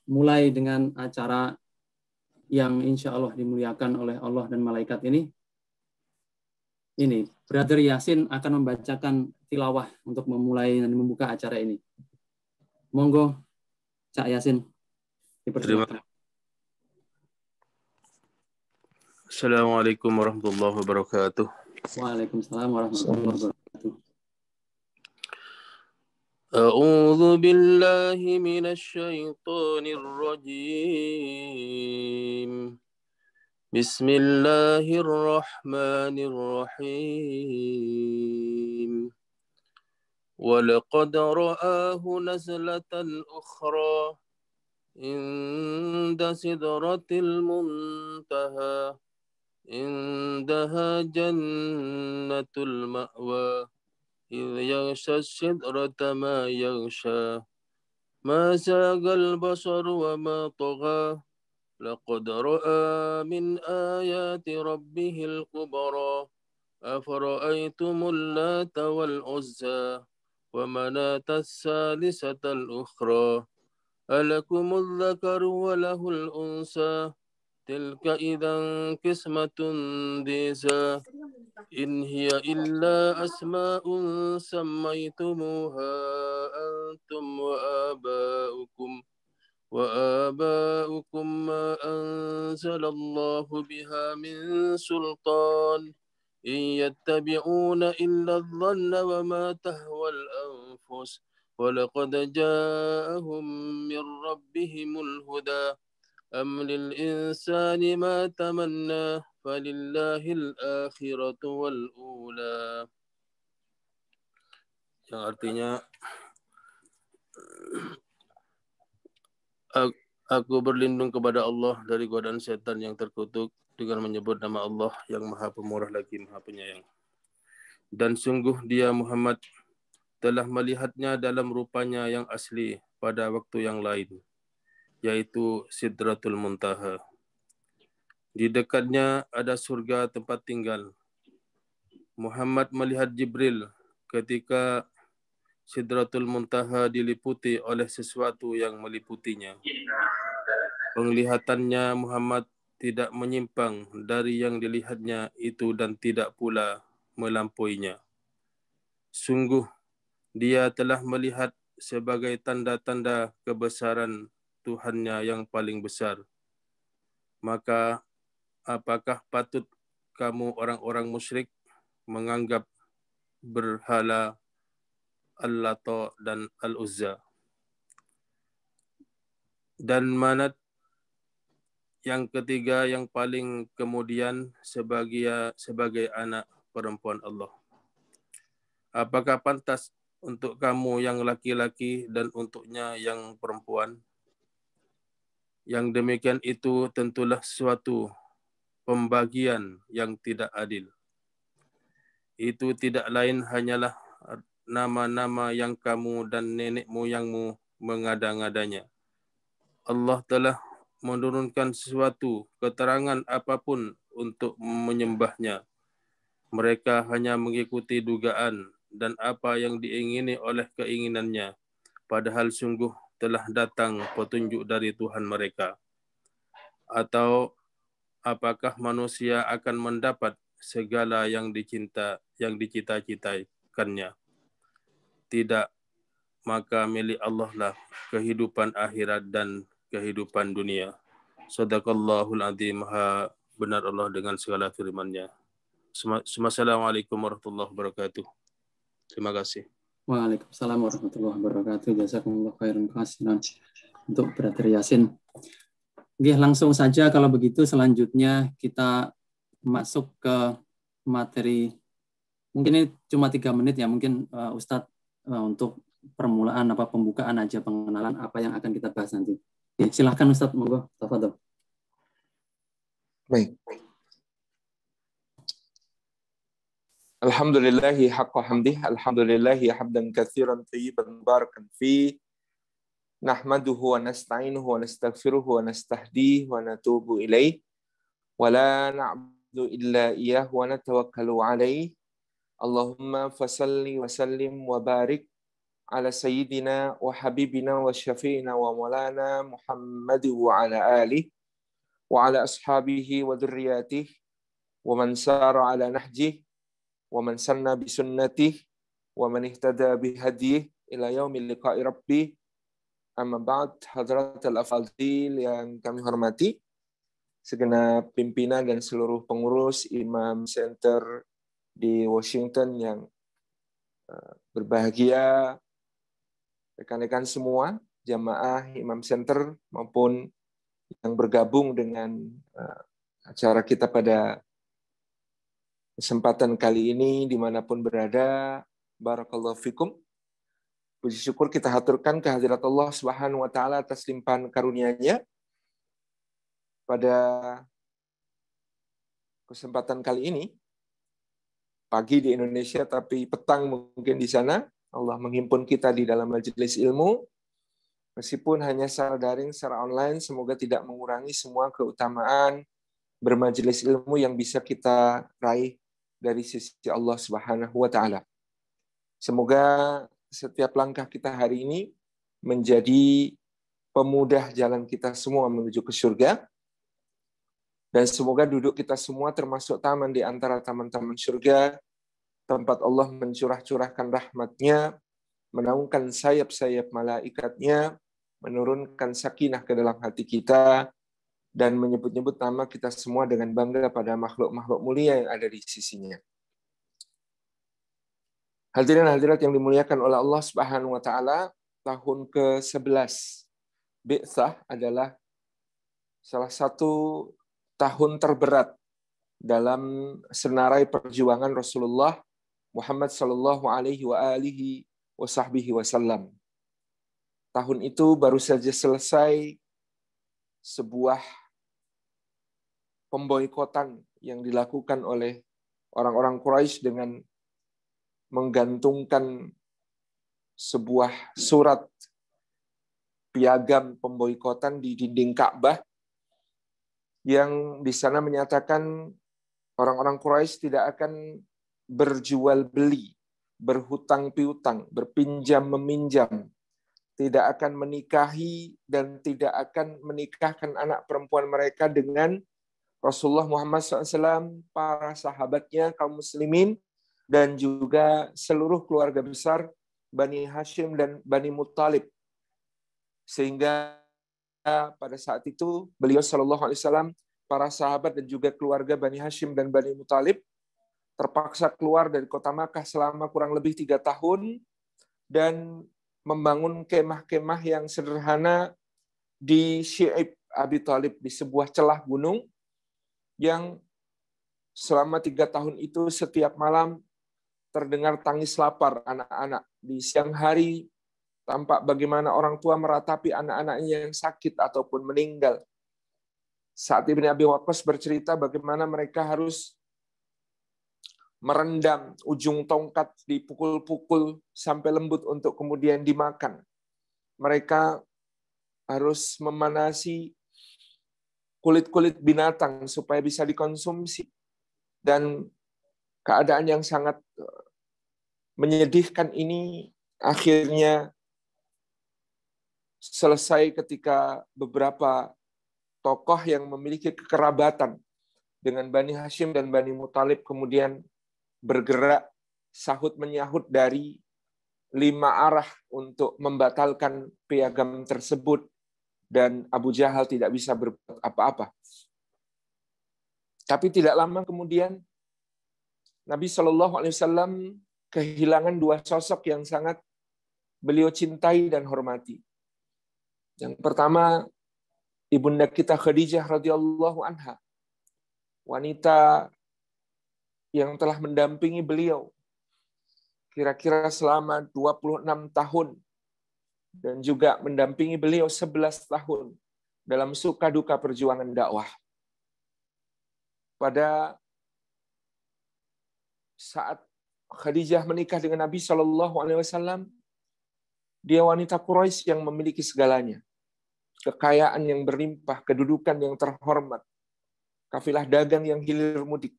mulai dengan acara yang insya Allah dimuliakan oleh Allah dan malaikat ini. Ini, Brother Yasin akan membacakan tilawah untuk memulai dan membuka acara ini. Monggo, Cak Yasin, dipersilakan. Assalamualaikum warahmatullahi wabarakatuh. Waalaikumsalam warahmatullahi wabarakatuh. أعوذ بالله من الشيطان الرجيم بسم الله الرحمن الرحيم ولقد رآه نزلة أخرى عند سدرة المنتهى عندها جنة المأوى إذ يغشى السدرة ما يغشى ما زاغ البصر وما طغى لقد رأى من آيات ربه الكبرى أفرأيتم اللات والعزى ومناة الثالثة الأخرى ألكم الذكر وله الأنثى تلك إذا قسمة ضيزى إن هي إلا أسماء سميتموها أنتم وآباؤكم ما أنزل الله بها من سلطان إن يتبعون إلا الظن وما تهوى الأنفس ولقد جاءهم من ربهم الهدى أم للإنسان ما تمنى فلله الآخرة والأولى. Yang artinya aku berlindung kepada Allah dari godaan setan yang terkutuk dengan menyebut nama Allah yang Maha Pemurah lagi Maha Penyayang. Dan sungguh dia Muhammad telah melihatnya dalam rupanya yang asli pada waktu yang lain, yaitu Sidratul Muntaha. Di dekatnya ada surga tempat tinggal. Muhammad melihat Jibril ketika Sidratul Muntaha diliputi oleh sesuatu yang meliputinya. Penglihatannya Muhammad tidak menyimpang dari yang dilihatnya itu dan tidak pula melampauinya. Sungguh, dia telah melihat sebagai tanda-tanda kebesaran Tuhannya yang paling besar. Maka apakah patut kamu orang-orang musyrik menganggap berhala Al-Lata dan Al-Uzza dan Manat yang ketiga yang paling kemudian sebagai anak perempuan Allah? Apakah pantas untuk kamu yang laki-laki dan untuknya yang perempuan? Yang demikian itu tentulah suatu pembagian yang tidak adil. Itu tidak lain hanyalah nama-nama yang kamu dan nenek moyangmu mengada-ngadanya. Allah telah menurunkan sesuatu keterangan apapun untuk menyembahnya. Mereka hanya mengikuti dugaan dan apa yang diingini oleh keinginannya. Padahal sungguh telah datang petunjuk dari Tuhan mereka. Atau apakah manusia akan mendapat segala yang dicita-citakannya? Tidak, maka milik Allah lah kehidupan akhirat dan kehidupan dunia. Sadaqallahul azim, maha benar Allah dengan segala firman-Nya. Assalamualaikum warahmatullahi wabarakatuh. Terima kasih. Waalaikumsalam warahmatullahi wabarakatuh. Jazakumullah khairan kasiran untuk Brother Yasin. Oke, langsung saja kalau begitu selanjutnya kita masuk ke materi. Mungkin ini cuma 3 menit ya, mungkin Ustadz untuk permulaan pembukaan aja, pengenalan apa yang akan kita bahas nanti. Oke, silahkan Ustadz, monggo, tafadhol. Baik. Alhamdulillahi haqqa hamdih, alhamdulillahi hamdan katsiran thayyiban barakan fi, nahmaduhu wa nasta'inuhu wa nastaghfiruhu wa nastahdihi wa natubu ilaih, wa la na'budu illa iyyah wa natawakkalu alaih. Allahumma fasalli wa sallim wa barik ala sayyidina wa habibina wa syafi'ina wa maulana Muhammad wa ala alihi wa ala ashabihi wa dzurriyyatihi wa man sara ala nahjihi wa man sanna bi sunnatihi wa man ihtada bi hadihi ila yaumil liqa'i rabbi. Amma ba'd, hadratul afadhil yang kami hormati, segenap pimpinan dan seluruh pengurus Imam Center di Washington yang berbahagia, rekan-rekan semua, jamaah Imam Center maupun yang bergabung dengan acara kita pada kesempatan kali ini dimanapun berada, barakallahu fikum. Puji syukur kita haturkan kehadirat Allah Subhanahu wa taala atas limpahan karunia-Nya. Pada kesempatan kali ini, pagi di Indonesia tapi petang mungkin di sana, Allah menghimpun kita di dalam majelis ilmu. Meskipun hanya secara daring, secara online, semoga tidak mengurangi semua keutamaan bermajelis ilmu yang bisa kita raih dari sisi Allah Subhanahu wa taala. Semoga setiap langkah kita hari ini menjadi pemudah jalan kita semua menuju ke surga. Dan semoga duduk kita semua termasuk taman di antara taman-taman surga, tempat Allah mencurah-curahkan rahmat-Nya, menaungkan sayap-sayap malaikatnya, menurunkan sakinah ke dalam hati kita, dan menyebut-nyebut nama kita semua dengan bangga pada makhluk-makhluk mulia yang ada di sisinya. Hadirin hadirat yang dimuliakan oleh Allah Subhanahu wa taala, tahun ke-11 Bi'tsah adalah salah satu tahun terberat dalam senarai perjuangan Rasulullah Muhammad sallallahu alaihi wasallam. Tahun itu baru saja selesai sebuah pemboikotan yang dilakukan oleh orang-orang Quraisy dengan menggantungkan sebuah surat piagam pemboikotan di dinding Ka'bah yang di sana menyatakan orang-orang Quraisy tidak akan berjual beli, berhutang piutang, berpinjam meminjam, tidak akan menikahi dan tidak akan menikahkan anak perempuan mereka dengan Rasulullah Muhammad SAW, para sahabatnya, kaum muslimin, dan juga seluruh keluarga besar Bani Hashim dan Bani Muttalib. Sehingga pada saat itu beliau sallallahu alaihi wasallam, para sahabat dan juga keluarga Bani Hashim dan Bani Muttalib terpaksa keluar dari kota Makkah selama kurang lebih 3 tahun dan membangun kemah-kemah yang sederhana di Syi'ib Abi Thalib, di sebuah celah gunung yang selama 3 tahun itu setiap malam terdengar tangis lapar anak-anak. Di siang hari tampak bagaimana orang tua meratapi anak-anaknya yang sakit ataupun meninggal. Saat Ibnu Abi Waqqas bercerita bagaimana mereka harus merendam ujung tongkat, dipukul-pukul sampai lembut untuk kemudian dimakan. Mereka harus memanasi kulit-kulit binatang supaya bisa dikonsumsi. Dan keadaan yang sangat menyedihkan ini akhirnya selesai ketika beberapa tokoh yang memiliki kekerabatan dengan Bani Hashim dan Bani Muttalib kemudian bergerak sahut menyahut dari 5 arah untuk membatalkan piagam tersebut, dan Abu Jahal tidak bisa berbuat apa-apa. Tapi tidak lama kemudian Nabi Shallallahu Alaihi Wasallam kehilangan 2 sosok yang sangat beliau cintai dan hormati. Yang pertama, ibunda kita Khadijah radhiyallahu anha, wanita yang telah mendampingi beliau kira-kira selama 26 tahun dan juga mendampingi beliau 11 tahun dalam suka duka perjuangan dakwah. Pada saat Khadijah menikah dengan Nabi Shallallahu Alaihi Wasallam, dia wanita Quraisy yang memiliki segalanya, kekayaan yang berlimpah, kedudukan yang terhormat, kafilah dagang yang hilir mudik.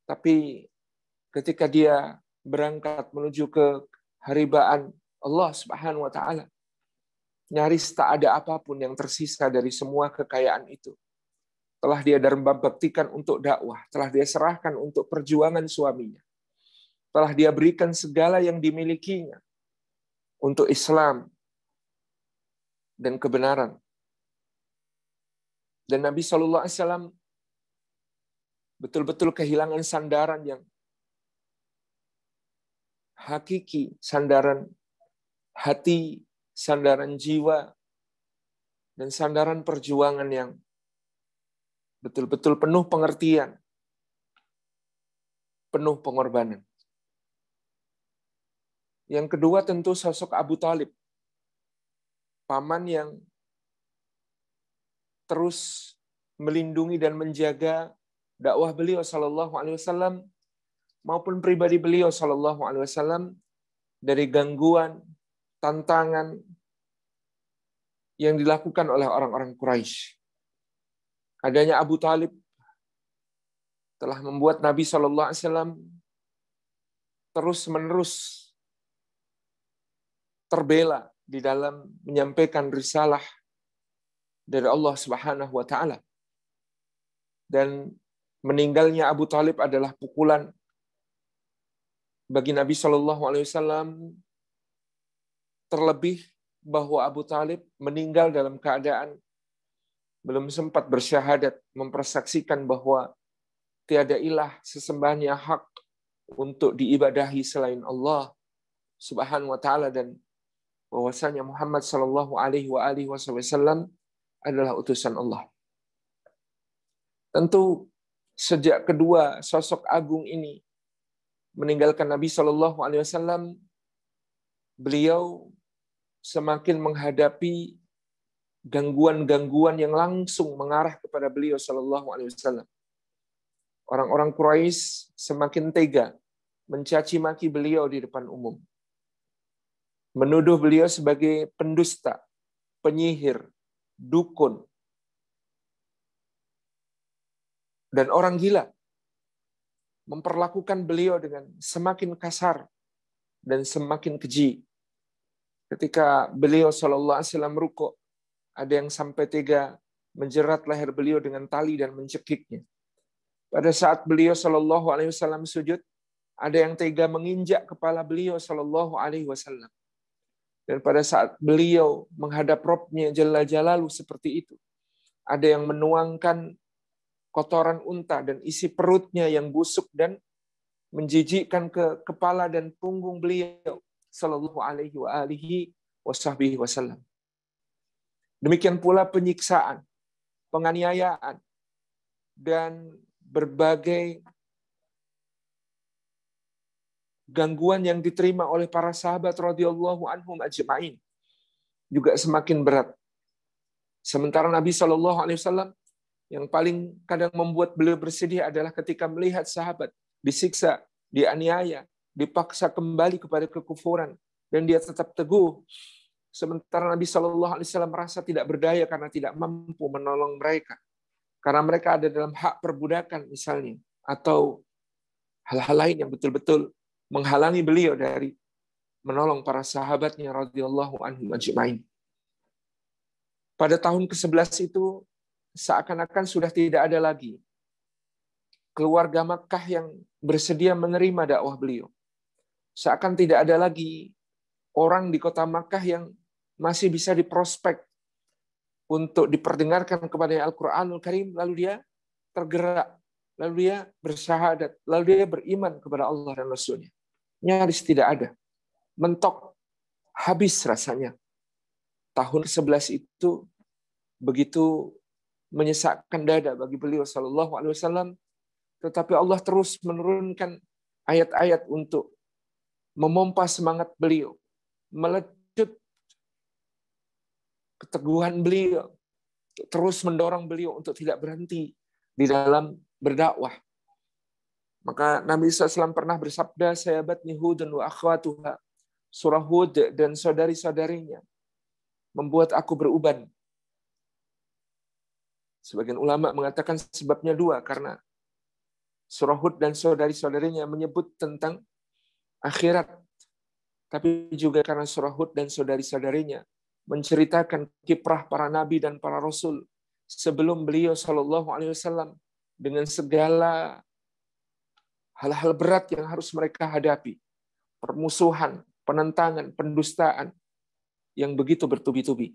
Tapi ketika dia berangkat menuju ke haribaan Allah Subhanahu wa taala. Nyaris tak ada apapun yang tersisa dari semua kekayaan itu. Telah dia baktikan untuk dakwah, telah dia serahkan untuk perjuangan suaminya. Telah dia berikan segala yang dimilikinya untuk Islam dan kebenaran. Dan Nabi SAW betul-betul kehilangan sandaran yang hakiki, sandaran hati, sandaran jiwa, dan sandaran perjuangan yang betul-betul penuh pengertian, penuh pengorbanan. Yang kedua tentu sosok Abu Thalib, paman yang terus melindungi dan menjaga dakwah beliau sallallahu alaihi wasallam maupun pribadi beliau sallallahu alaihi wasallam dari gangguan, tantangan yang dilakukan oleh orang-orang Quraisy. Adanya Abu Thalib telah membuat Nabi sallallahu alaihi wasallam terus-menerus terbela di dalam menyampaikan risalah dari Allah Subhanahu wa taala. Dan meninggalnya Abu Thalib adalah pukulan bagi Nabi Shallallahu alaihi wasallam, terlebih bahwa Abu Thalib meninggal dalam keadaan belum sempat bersyahadat, mempersaksikan bahwa tiada ilah sesembahan yang hak untuk diibadahi selain Allah Subhanahu wa taala, dan bahwasanya Muhammad Shallallahu alaihi wasallam adalah utusan Allah. Tentu sejak kedua sosok agung ini meninggalkan Nabi Shallallahu alaihi wasallam, beliau semakin menghadapi gangguan-gangguan yang langsung mengarah kepada beliau Shallallahu alaihi wasallam. Orang-orang Quraisy semakin tega mencaci maki beliau di depan umum, menuduh beliau sebagai pendusta, penyihir, dukun, dan orang gila, memperlakukan beliau dengan semakin kasar dan semakin keji. Ketika beliau sallallahu alaihi wasallam rukuk, ada yang sampai tega menjerat leher beliau dengan tali dan mencekiknya. Pada saat beliau sallallahu alaihi wasallam sujud, ada yang tega menginjak kepala beliau sallallahu alaihi wasallam. Dan pada saat beliau menghadap Rabb-Nya Jalla Jalaluhu seperti itu, ada yang menuangkan kotoran unta dan isi perutnya yang busuk dan menjijikkan ke kepala dan punggung beliau sallallahu alaihi wasallam. Demikian pula penyiksaan, penganiayaan, dan berbagai gangguan yang diterima oleh para sahabat radhiyallahu anhum ajma'in juga semakin berat. Sementara Nabi sallallahu alaihi wasallam yang paling kadang membuat beliau bersedih adalah ketika melihat sahabat disiksa, dianiaya, dipaksa kembali kepada kekufuran, dan dia tetap teguh. Sementara Nabi Shallallahu Alaihi Wasallam merasa tidak berdaya karena tidak mampu menolong mereka, karena mereka ada dalam hak perbudakan misalnya, atau hal-hal lain yang betul-betul menghalangi beliau dari menolong para sahabatnya radhiyallahu anhum ajma'in. Pada tahun ke-11 itu seakan-akan sudah tidak ada lagi keluarga Makkah yang bersedia menerima dakwah beliau. Seakan tidak ada lagi orang di kota Makkah yang masih bisa diprospek untuk diperdengarkan kepada Al-Quranul Karim, lalu dia tergerak, lalu dia bersyahadat, lalu dia beriman kepada Allah dan Rasul-Nya. Nyaris tidak ada. Mentok, habis rasanya. Tahun ke-11 itu begitu menyesakkan dada bagi beliau sallallahu alaihi wasallam, tetapi Allah terus menurunkan ayat-ayat untuk memompa semangat beliau, melecut keteguhan beliau, terus mendorong beliau untuk tidak berhenti di dalam berdakwah. Maka Nabi SAW pernah bersabda, "Sayabatni Hudun wa akhwatuha." Surah Hud dan saudari-saudarinya membuat aku beruban. Sebagian ulama mengatakan sebabnya dua, karena surah Hud dan saudari-saudarinya menyebut tentang akhirat, tapi juga karena surah Hud dan saudari-saudarinya menceritakan kiprah para nabi dan para rasul sebelum beliau Shallallahu Alaihi Wasallam dengan segala hal-hal berat yang harus mereka hadapi, permusuhan, penentangan, pendustaan yang begitu bertubi-tubi.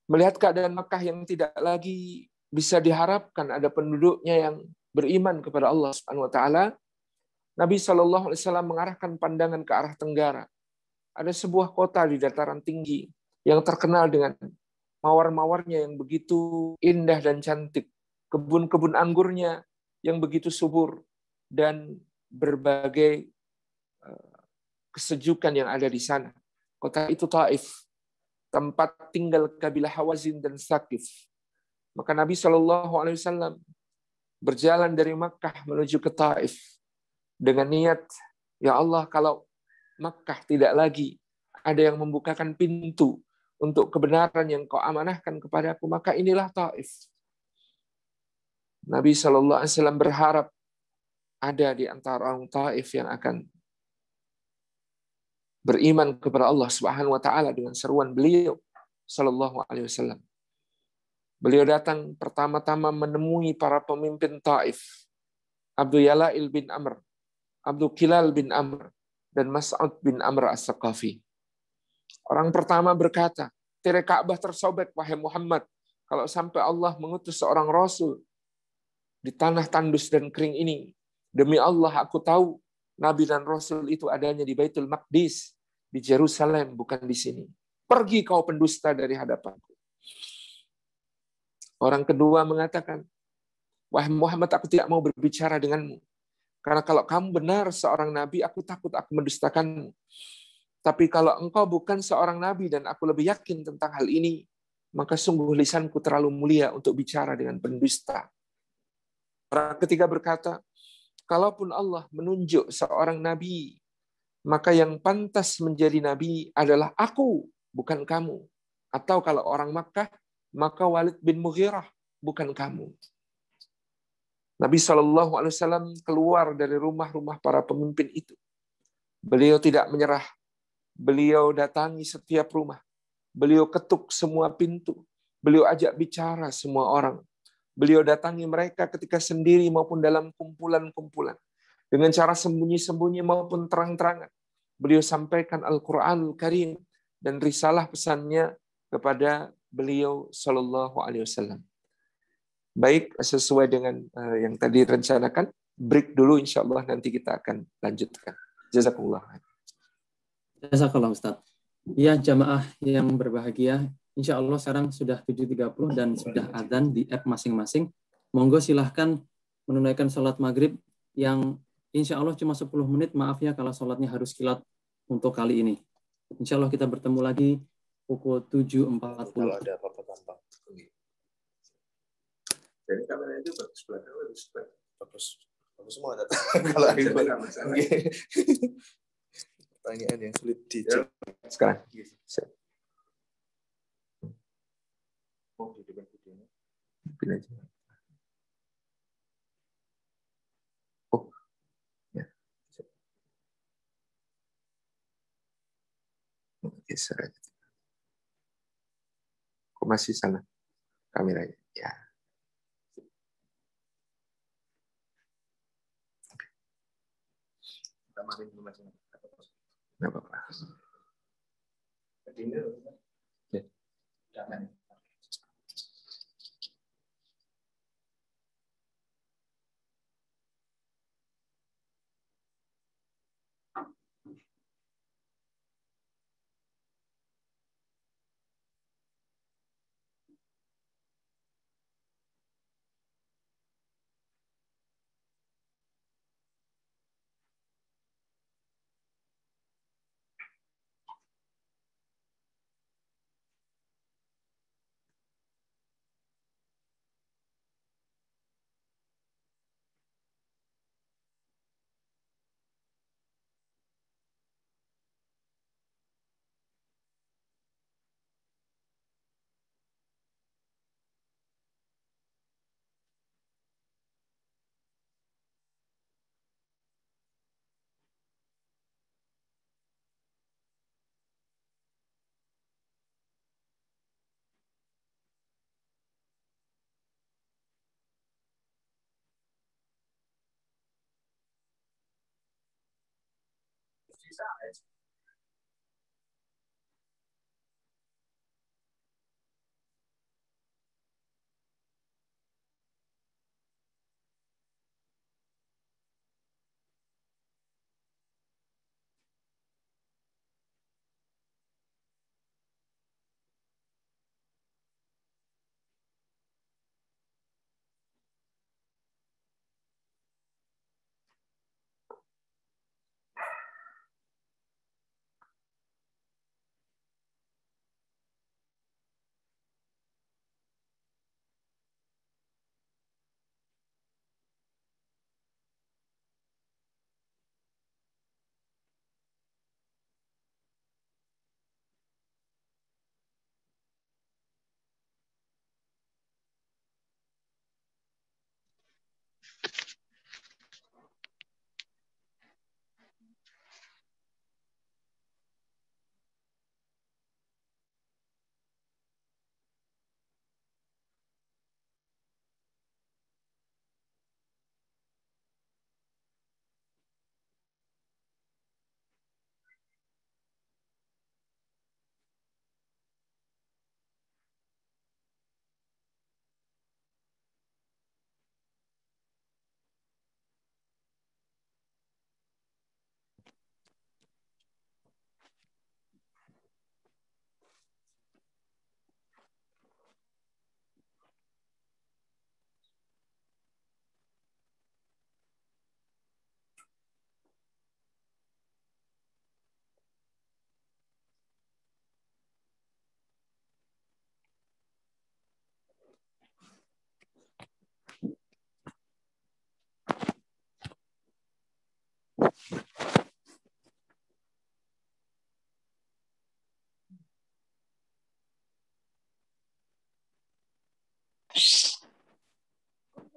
Melihat keadaan Makkah yang tidak lagi bisa diharapkan ada penduduknya yang beriman kepada Allah Subhanahu wa taala, Nabi Shallallahu alaihi wasallam mengarahkan pandangan ke arah tenggara. Ada sebuah kota di dataran tinggi yang terkenal dengan mawar-mawarnya yang begitu indah dan cantik, kebun-kebun anggurnya yang begitu subur, dan berbagai kesejukan yang ada di sana. Kota itu Taif, tempat tinggal kabilah Hawazin dan Tsaqif. Maka Nabi Shallallahu Alaihi Wasallam berjalan dari Makkah menuju ke Taif dengan niat, ya Allah, kalau Makkah tidak lagi ada yang membukakan pintu untuk kebenaran yang kau amanahkan kepadaku, maka inilah Taif. Nabi Shallallahu Alaihi Wasallam berharap ada di antara orang Taif yang akan beriman kepada Allah Subhanahu wa taala dengan seruan beliau Shallallahu Alaihi Wasallam. Beliau datang pertama-tama menemui para pemimpin Taif, Abdul Yalail bin Amr, Abdul Kilal bin Amr, dan Mas'ud bin Amr As-Saqafi. Orang pertama berkata, tirai Ka'bah tersobek, wahai Muhammad, kalau sampai Allah mengutus seorang Rasul di tanah tandus dan kering ini, demi Allah aku tahu Nabi dan Rasul itu adanya di Baitul Maqdis, di Yerusalem, bukan di sini. Pergi kau pendusta dari hadapanku. Orang kedua mengatakan, wahai Muhammad, aku tidak mau berbicara denganmu. Karena kalau kamu benar seorang nabi, aku takut aku mendustakanmu. Tapi kalau engkau bukan seorang nabi dan aku lebih yakin tentang hal ini, maka sungguh lisanku terlalu mulia untuk bicara dengan pendusta. Orang ketiga berkata, kalaupun Allah menunjuk seorang nabi, maka yang pantas menjadi nabi adalah aku, bukan kamu. Atau kalau orang Makkah, maka Walid bin Mughirah, bukan kamu. Nabi SAW keluar dari rumah-rumah para pemimpin itu. Beliau tidak menyerah. Beliau datangi setiap rumah. Beliau ketuk semua pintu. Beliau ajak bicara semua orang. Beliau datangi mereka ketika sendiri maupun dalam kumpulan-kumpulan. Dengan cara sembunyi-sembunyi maupun terang-terangan. Beliau sampaikan Al-Quranul Karim dan risalah pesannya kepada beliau Sallallahu Alaihi Wasallam. Baik, sesuai dengan yang tadi rencanakan, break dulu, insya Allah nanti kita akan lanjutkan. Jazakumullah. Jazakallah Ustaz. Ya, jamaah yang berbahagia, insya Allah sekarang sudah 7.30 dan sudah adzan di app masing-masing. Monggo silahkan menunaikan sholat maghrib yang insya Allah cuma 10 menit. Maaf ya kalau sholatnya harus kilat untuk kali ini. Insya Allah kita bertemu lagi pukul 7.40. Kalau ada apa-apa gampang. Jadi kameranya itu bagus banget, Bagus semua data. Kalau pertanyaan yang sulit dijawab Sekarang. mau di depan videonya. Pilih aja. Oh, ya. Geser aja. Kok masih sana kameranya? Ya. Kemarin belum masih. Nggak apa-apa. Ini Ya. jangan.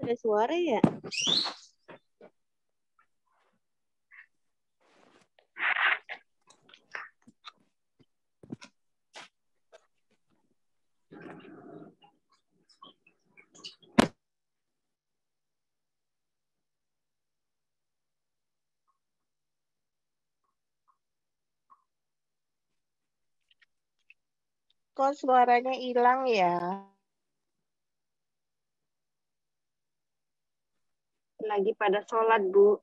Ada suara ya? Kok suaranya hilang ya? Lagi pada sholat, Bu.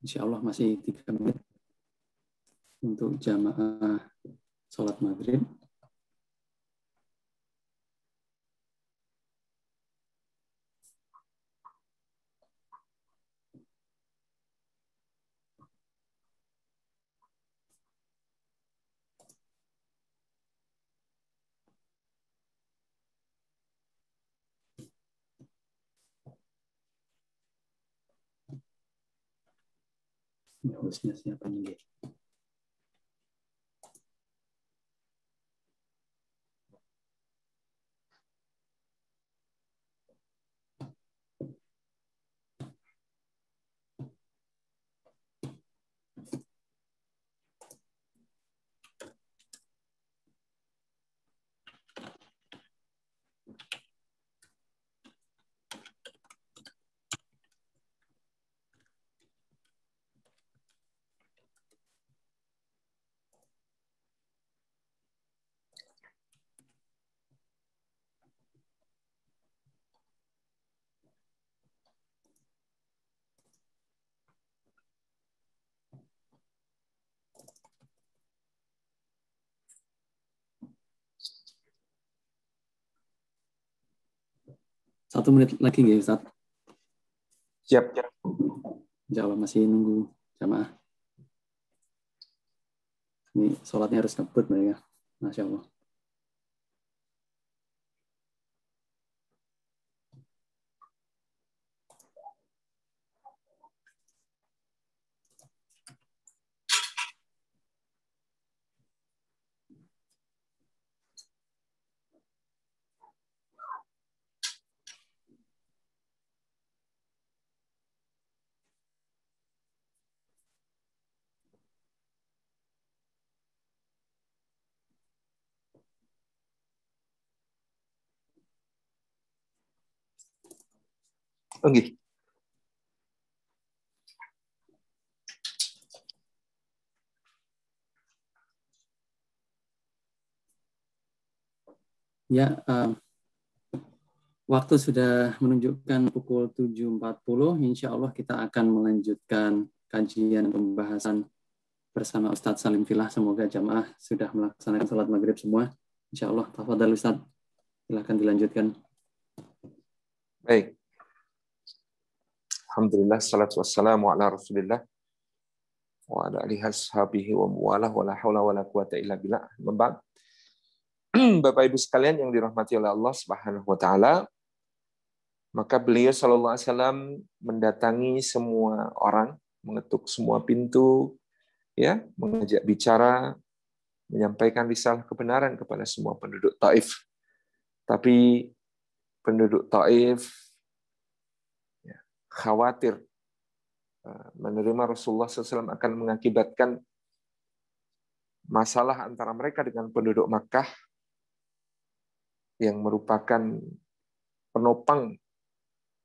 Insya Allah masih 3 menit untuk jamaah sholat maghrib. Ini hostnya siapa nih? Satu menit lagi ya Ustaz. Siap. Insya Allah masih nunggu jamaah. Ini sholatnya harus ngebut mereka. Masya Allah. Oke. Ya, waktu sudah menunjukkan pukul 7.40. Insya Allah kita akan melanjutkan kajian pembahasan bersama Ustadz Salim Filah. Semoga jamaah sudah melaksanakan sholat maghrib semua. Insya Allah, tafadhal Ustadz. Silakan dilanjutkan. Baik. Alhamdulillah, salatu wassalamu ala rasulillah wa ala alihi ashabihi wa muwalah wa la hawla wa la quwata illa billah. Membang. Bapak Ibu sekalian yang dirahmati oleh Allah Subhanahu wa taala, maka beliau sallallahu alaihi wasallam mendatangi semua orang, mengetuk semua pintu, ya, mengajak bicara, menyampaikan risalah kebenaran kepada semua penduduk Taif. Tapi penduduk Taif ya, khawatir menerima Rasulullah SAW akan mengakibatkan masalah antara mereka dengan penduduk Makkah yang merupakan penopang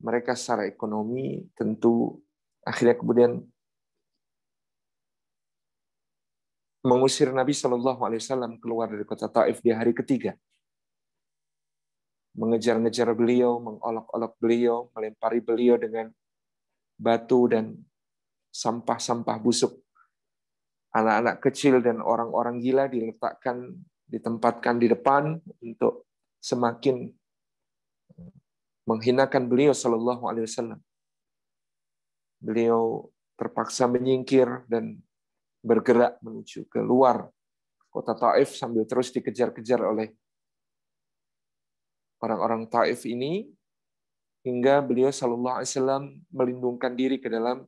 mereka secara ekonomi. Tentu akhirnya kemudian mengusir Nabi Shallallahu Alaihi Wasallam keluar dari kota Taif di hari ketiga, mengejar-ngejar beliau, mengolok-olok beliau, melempari beliau dengan batu dan sampah-sampah busuk. Anak-anak kecil dan orang-orang gila ditempatkan di depan untuk semakin menghinakan beliau Shallallahu Alaihi Wasallam. Beliau terpaksa menyingkir dan bergerak menuju keluar kota Taif sambil terus dikejar-kejar oleh orang-orang Taif ini, hingga beliau Shallallahu Alaihi Wasallam melindungkan diri ke dalam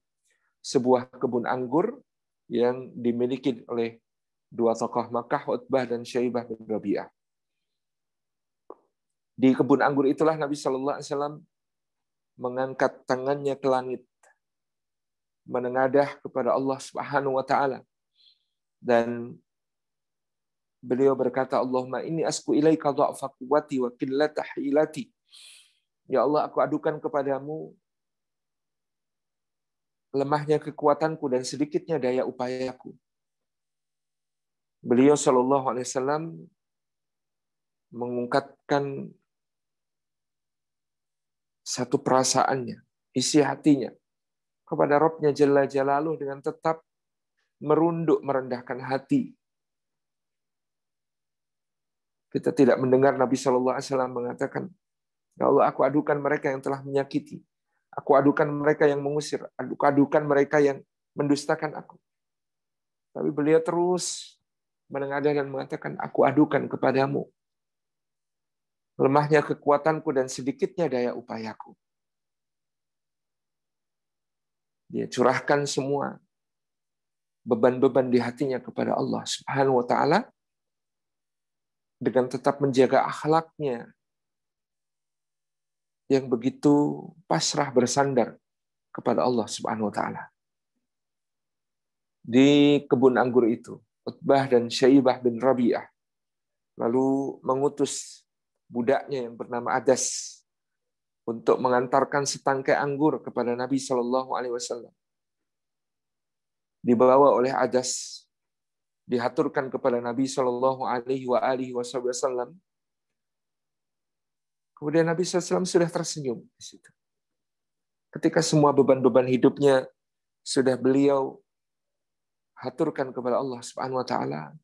sebuah kebun anggur yang dimiliki oleh dua tokoh Makkah, Utbah dan Syaibah bin Rabi'ah. Di kebun anggur itulah Nabi Shallallahu Alaihi Wasallam mengangkat tangannya ke langit, menengadah kepada Allah Subhanahu Wa Taala, dan beliau berkata, Allahumma inni asku ilaika dha'fa quwwati wa qillata hilati. Ya Allah, aku adukan kepadamu lemahnya kekuatanku dan sedikitnya daya upayaku. Beliau Shallallahu Alaihi Wasallam mengungkapkan satu perasaannya, isi hatinya. kepada Rabb-Nya Jalla Jalaluh dengan tetap merunduk, merendahkan hati. Kita tidak mendengar Nabi Shallallahu Alaihi Wasallam mengatakan, ya Allah, aku adukan mereka yang telah menyakiti, aku adukan mereka yang mengusir, aku adukan mereka yang mendustakan aku. Tapi beliau terus menengadah dan mengatakan, aku adukan kepadamu lemahnya kekuatanku dan sedikitnya daya upayaku. Dia curahkan semua beban-beban di hatinya kepada Allah Subhanahu wa taala dengan tetap menjaga akhlaknya yang begitu pasrah bersandar kepada Allah Subhanahu wa taala. Di kebun anggur itu, Utbah dan Syaibah bin Rabi'ah lalu mengutus budaknya yang bernama Adas untuk mengantarkan setangkai anggur kepada Nabi Shallallahu Alaihi Wasallam. Dibawa oleh Adas, dihaturkan kepada Nabi Shallallahu Alaihi Wasallam. Kemudian Nabi SAW sudah tersenyum di situ. Ketika semua beban-beban hidupnya sudah beliau haturkan kepada Allah Subhanahu Wa Taala,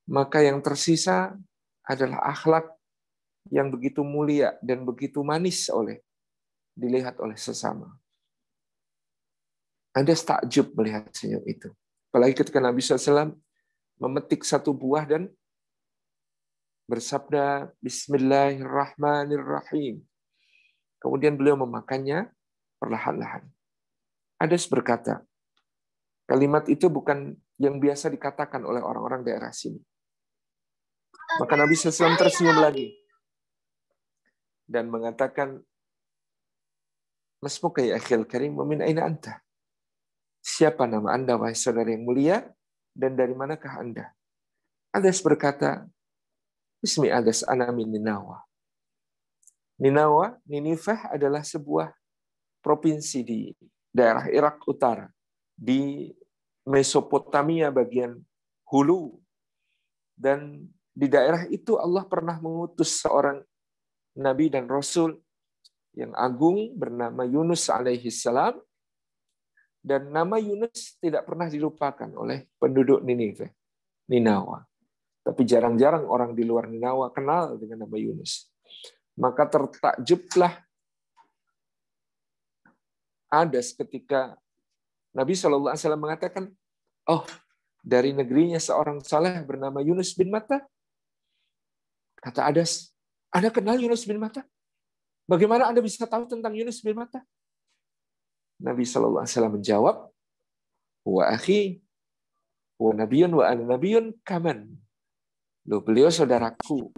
maka yang tersisa adalah akhlak yang begitu mulia dan begitu manis dilihat oleh sesama. Ada takjub melihat senyum itu. Apalagi ketika Nabi SAW memetik satu buah dan bersabda Bismillahirrahmanirrahim. Kemudian beliau memakannya perlahan-lahan. Adas berkata, kalimat itu bukan yang biasa dikatakan oleh orang-orang daerah sini. Maka Nabi SAW tersenyum lagi dan mengatakan, Masmuka ya akhil karim, wa min aina anta? Siapa nama Anda, wahai saudara yang mulia, dan dari manakah Anda? Adas berkata, Ismi Adas ana min Ninawa. Ninawa, Ninifah adalah sebuah provinsi di daerah Irak Utara, di Mesopotamia bagian hulu. Dan di daerah itu Allah pernah mengutus seorang Nabi dan Rasul yang agung bernama Yunus alaihi salam. Dan nama Yunus tidak pernah dilupakan oleh penduduk Ninawa. Tapi jarang-jarang orang di luar Ninawa kenal dengan nama Yunus. Maka tertakjublah Adas ketika Nabi SAW mengatakan, oh, dari negerinya seorang saleh bernama Yunus bin Matta. Kata Adas, Anda kenal Yunus bin Matta? Bagaimana Anda bisa tahu tentang Yunus bin Matta? Nabi SAW menjawab, wa akhi, wa nabiyun wa ana nabiyun kaman. Loh, beliau saudaraku.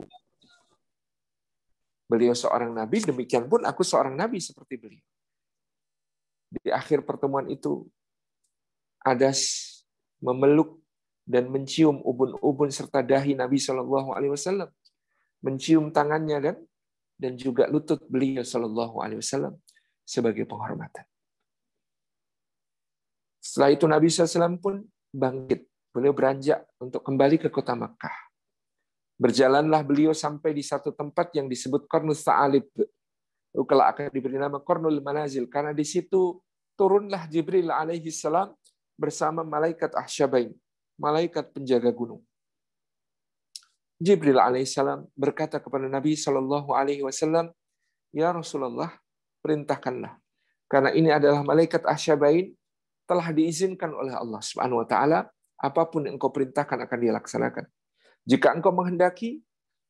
Beliau seorang nabi, demikian pun aku seorang nabi seperti beliau. Di akhir pertemuan itu, Adas memeluk dan mencium ubun-ubun serta dahi Nabi SAW, mencium tangannya dan juga lutut beliau SAW sebagai penghormatan. Setelah itu Nabi SAW pun bangkit. Beliau beranjak untuk kembali ke kota Makkah. Berjalanlah beliau sampai di satu tempat yang disebut Qarnus Sa'alib. Kalau akan diberi nama Qarnul Manazil. Karena di situ turunlah Jibril alaihi salam bersama malaikat Ahsyabain, malaikat penjaga gunung. Jibril alaihi salam berkata kepada Nabi SAW, Ya Rasulullah, perintahkanlah. Karena ini adalah malaikat Ahsyabain, telah diizinkan oleh Allah Subhanahu wa taala, apapun yang engkau perintahkan akan dia laksanakan. Jika engkau menghendaki,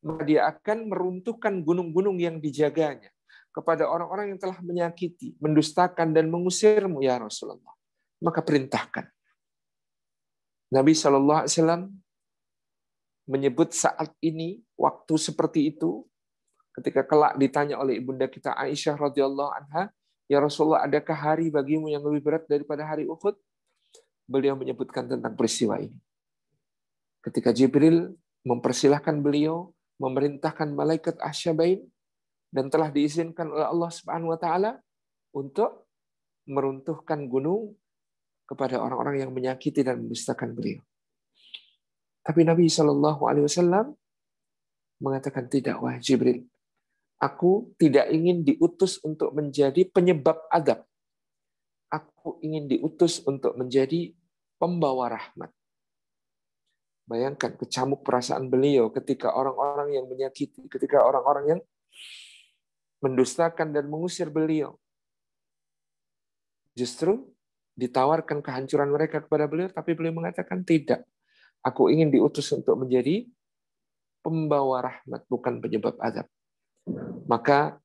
maka dia akan meruntuhkan gunung-gunung yang dijaganya kepada orang-orang yang telah menyakiti, mendustakan dan mengusirmu ya Rasulullah. Maka perintahkan. Nabi SAW menyebut saat ini, waktu seperti itu, ketika kelak ditanya oleh ibunda kita Aisyah radhiyallahu anha, Ya Rasulullah, adakah hari bagimu yang lebih berat daripada hari Uhud? Beliau menyebutkan tentang peristiwa ini. Ketika Jibril mempersilahkan beliau, memerintahkan malaikat Ahsyabain, dan telah diizinkan oleh Allah Subhanahu wa taala untuk meruntuhkan gunung kepada orang-orang yang menyakiti dan mendustakan beliau. Tapi Nabi SAW mengatakan, tidak, wahai Jibril. Aku tidak ingin diutus untuk menjadi penyebab adab. aku ingin diutus untuk menjadi pembawa rahmat. Bayangkan kecamuk perasaan beliau ketika orang-orang yang menyakiti, ketika orang-orang yang mendustakan dan mengusir beliau. Justru ditawarkan kehancuran mereka kepada beliau, tapi beliau mengatakan tidak. Aku ingin diutus untuk menjadi pembawa rahmat, bukan penyebab azab. Maka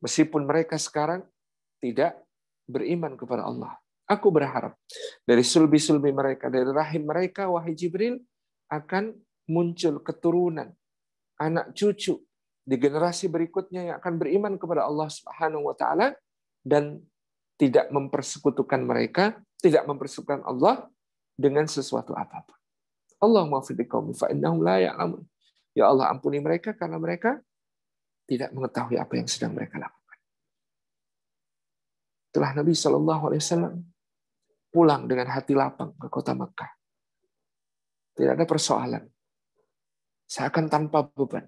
meskipun mereka sekarang tidak beriman kepada Allah, aku berharap dari sulbi-sulbi mereka, dari rahim mereka, wahai Jibril, akan muncul keturunan, anak cucu di generasi berikutnya yang akan beriman kepada Allah Subhanahu wa taala dan tidak mempersekutukan mereka, tidak mempersekutukan Allah dengan sesuatu apapun. Allahumma fid qaumi fa innahum la ya'lamun. Ya Allah, ampuni mereka karena mereka tidak mengetahui apa yang sedang mereka lakukan. Setelah Nabi SAW pulang dengan hati lapang ke kota Makkah. Tidak ada persoalan. Seakan tanpa beban.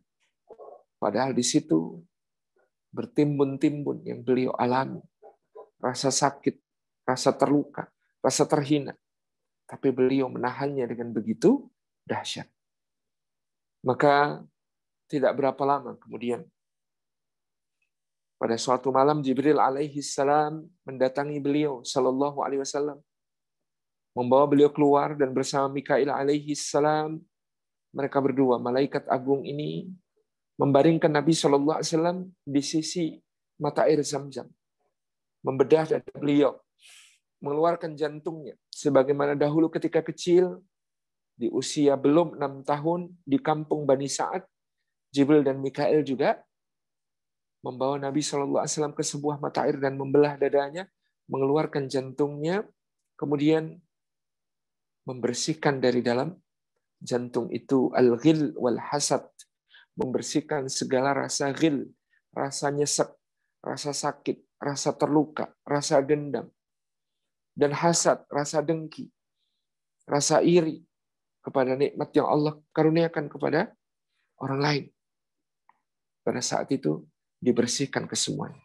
Padahal di situ bertimbun-timbun yang beliau alami. Rasa sakit, rasa terluka, rasa terhina. Tapi beliau menahannya dengan begitu dahsyat. Maka tidak berapa lama kemudian, pada suatu malam Jibril alaihi salam mendatangi beliau sallallahu alaihi wasallam, membawa beliau keluar dan bersama Mikail alaihi salam mereka berdua, malaikat agung ini membaringkan Nabi sallallahu alaihi wasallam di sisi mata air Zam-Zam, membedah dada beliau, mengeluarkan jantungnya sebagaimana dahulu ketika kecil di usia belum 6 tahun di kampung Bani Sa'ad, Jibril dan Mikail juga membawa Nabi sallallahu alaihi wasallam ke sebuah mata air dan membelah dadanya, mengeluarkan jantungnya, kemudian membersihkan dari dalam jantung itu al-ghil wal hasad, membersihkan segala rasa ghil, rasa nyesek, rasa sakit, rasa terluka, rasa dendam, dan hasad, rasa dengki, rasa iri kepada nikmat yang Allah karuniakan kepada orang lain. Pada saat itu dibersihkan kesemuanya.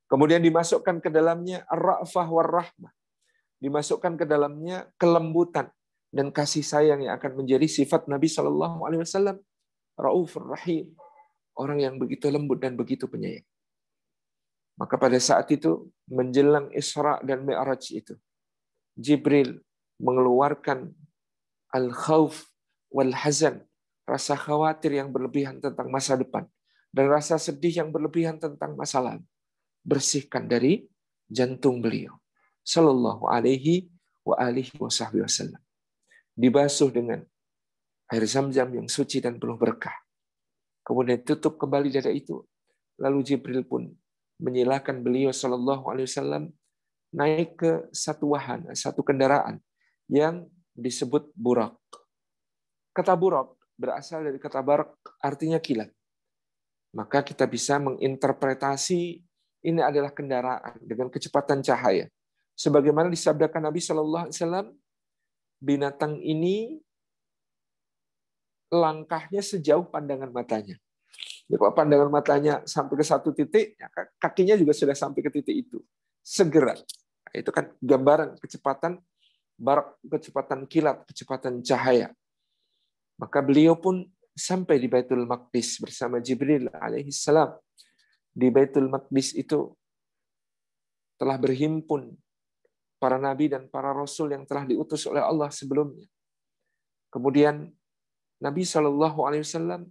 Kemudian dimasukkan ke dalamnya ar-ra'fah war-rahmah. Dimasukkan ke dalamnya kelembutan dan kasih sayang yang akan menjadi sifat Nabi Shallallahu Alaihi Wasallam, Raufur Rahim, orang yang begitu lembut dan begitu penyayang. Maka pada saat itu menjelang Isra dan Mi'raj itu, Jibril mengeluarkan al-khauf wal hazan, rasa khawatir yang berlebihan tentang masa depan dan rasa sedih yang berlebihan tentang masa lalu, bersihkan dari jantung beliau sallallahu alaihi wa alihi wasallam. Dibasuh dengan air Zam-Zam yang suci dan penuh berkah. Kemudian tutup kembali dada itu. Lalu Jibril pun menyilakan beliau sallallahu alaihi wasallam naik ke satu wahana, satu kendaraan yang disebut burak. Kata burak berasal dari kata barak, artinya kilat. Maka kita bisa menginterpretasi ini adalah kendaraan dengan kecepatan cahaya. Sebagaimana disabdakan Nabi Shallallahu Alaihi Wasallam, binatang ini langkahnya sejauh pandangan matanya. Kalau pandangan matanya sampai ke satu titik, kakinya juga sudah sampai ke titik itu. Segera. Itu kan gambaran kecepatan barak, kecepatan kilat, kecepatan cahaya. Maka beliau pun sampai di Baitul Maqdis bersama Jibril alaihissalam. Di Baitul Maqdis itu telah berhimpun para nabi dan para rasul yang telah diutus oleh Allah sebelumnya. Kemudian Nabi SAW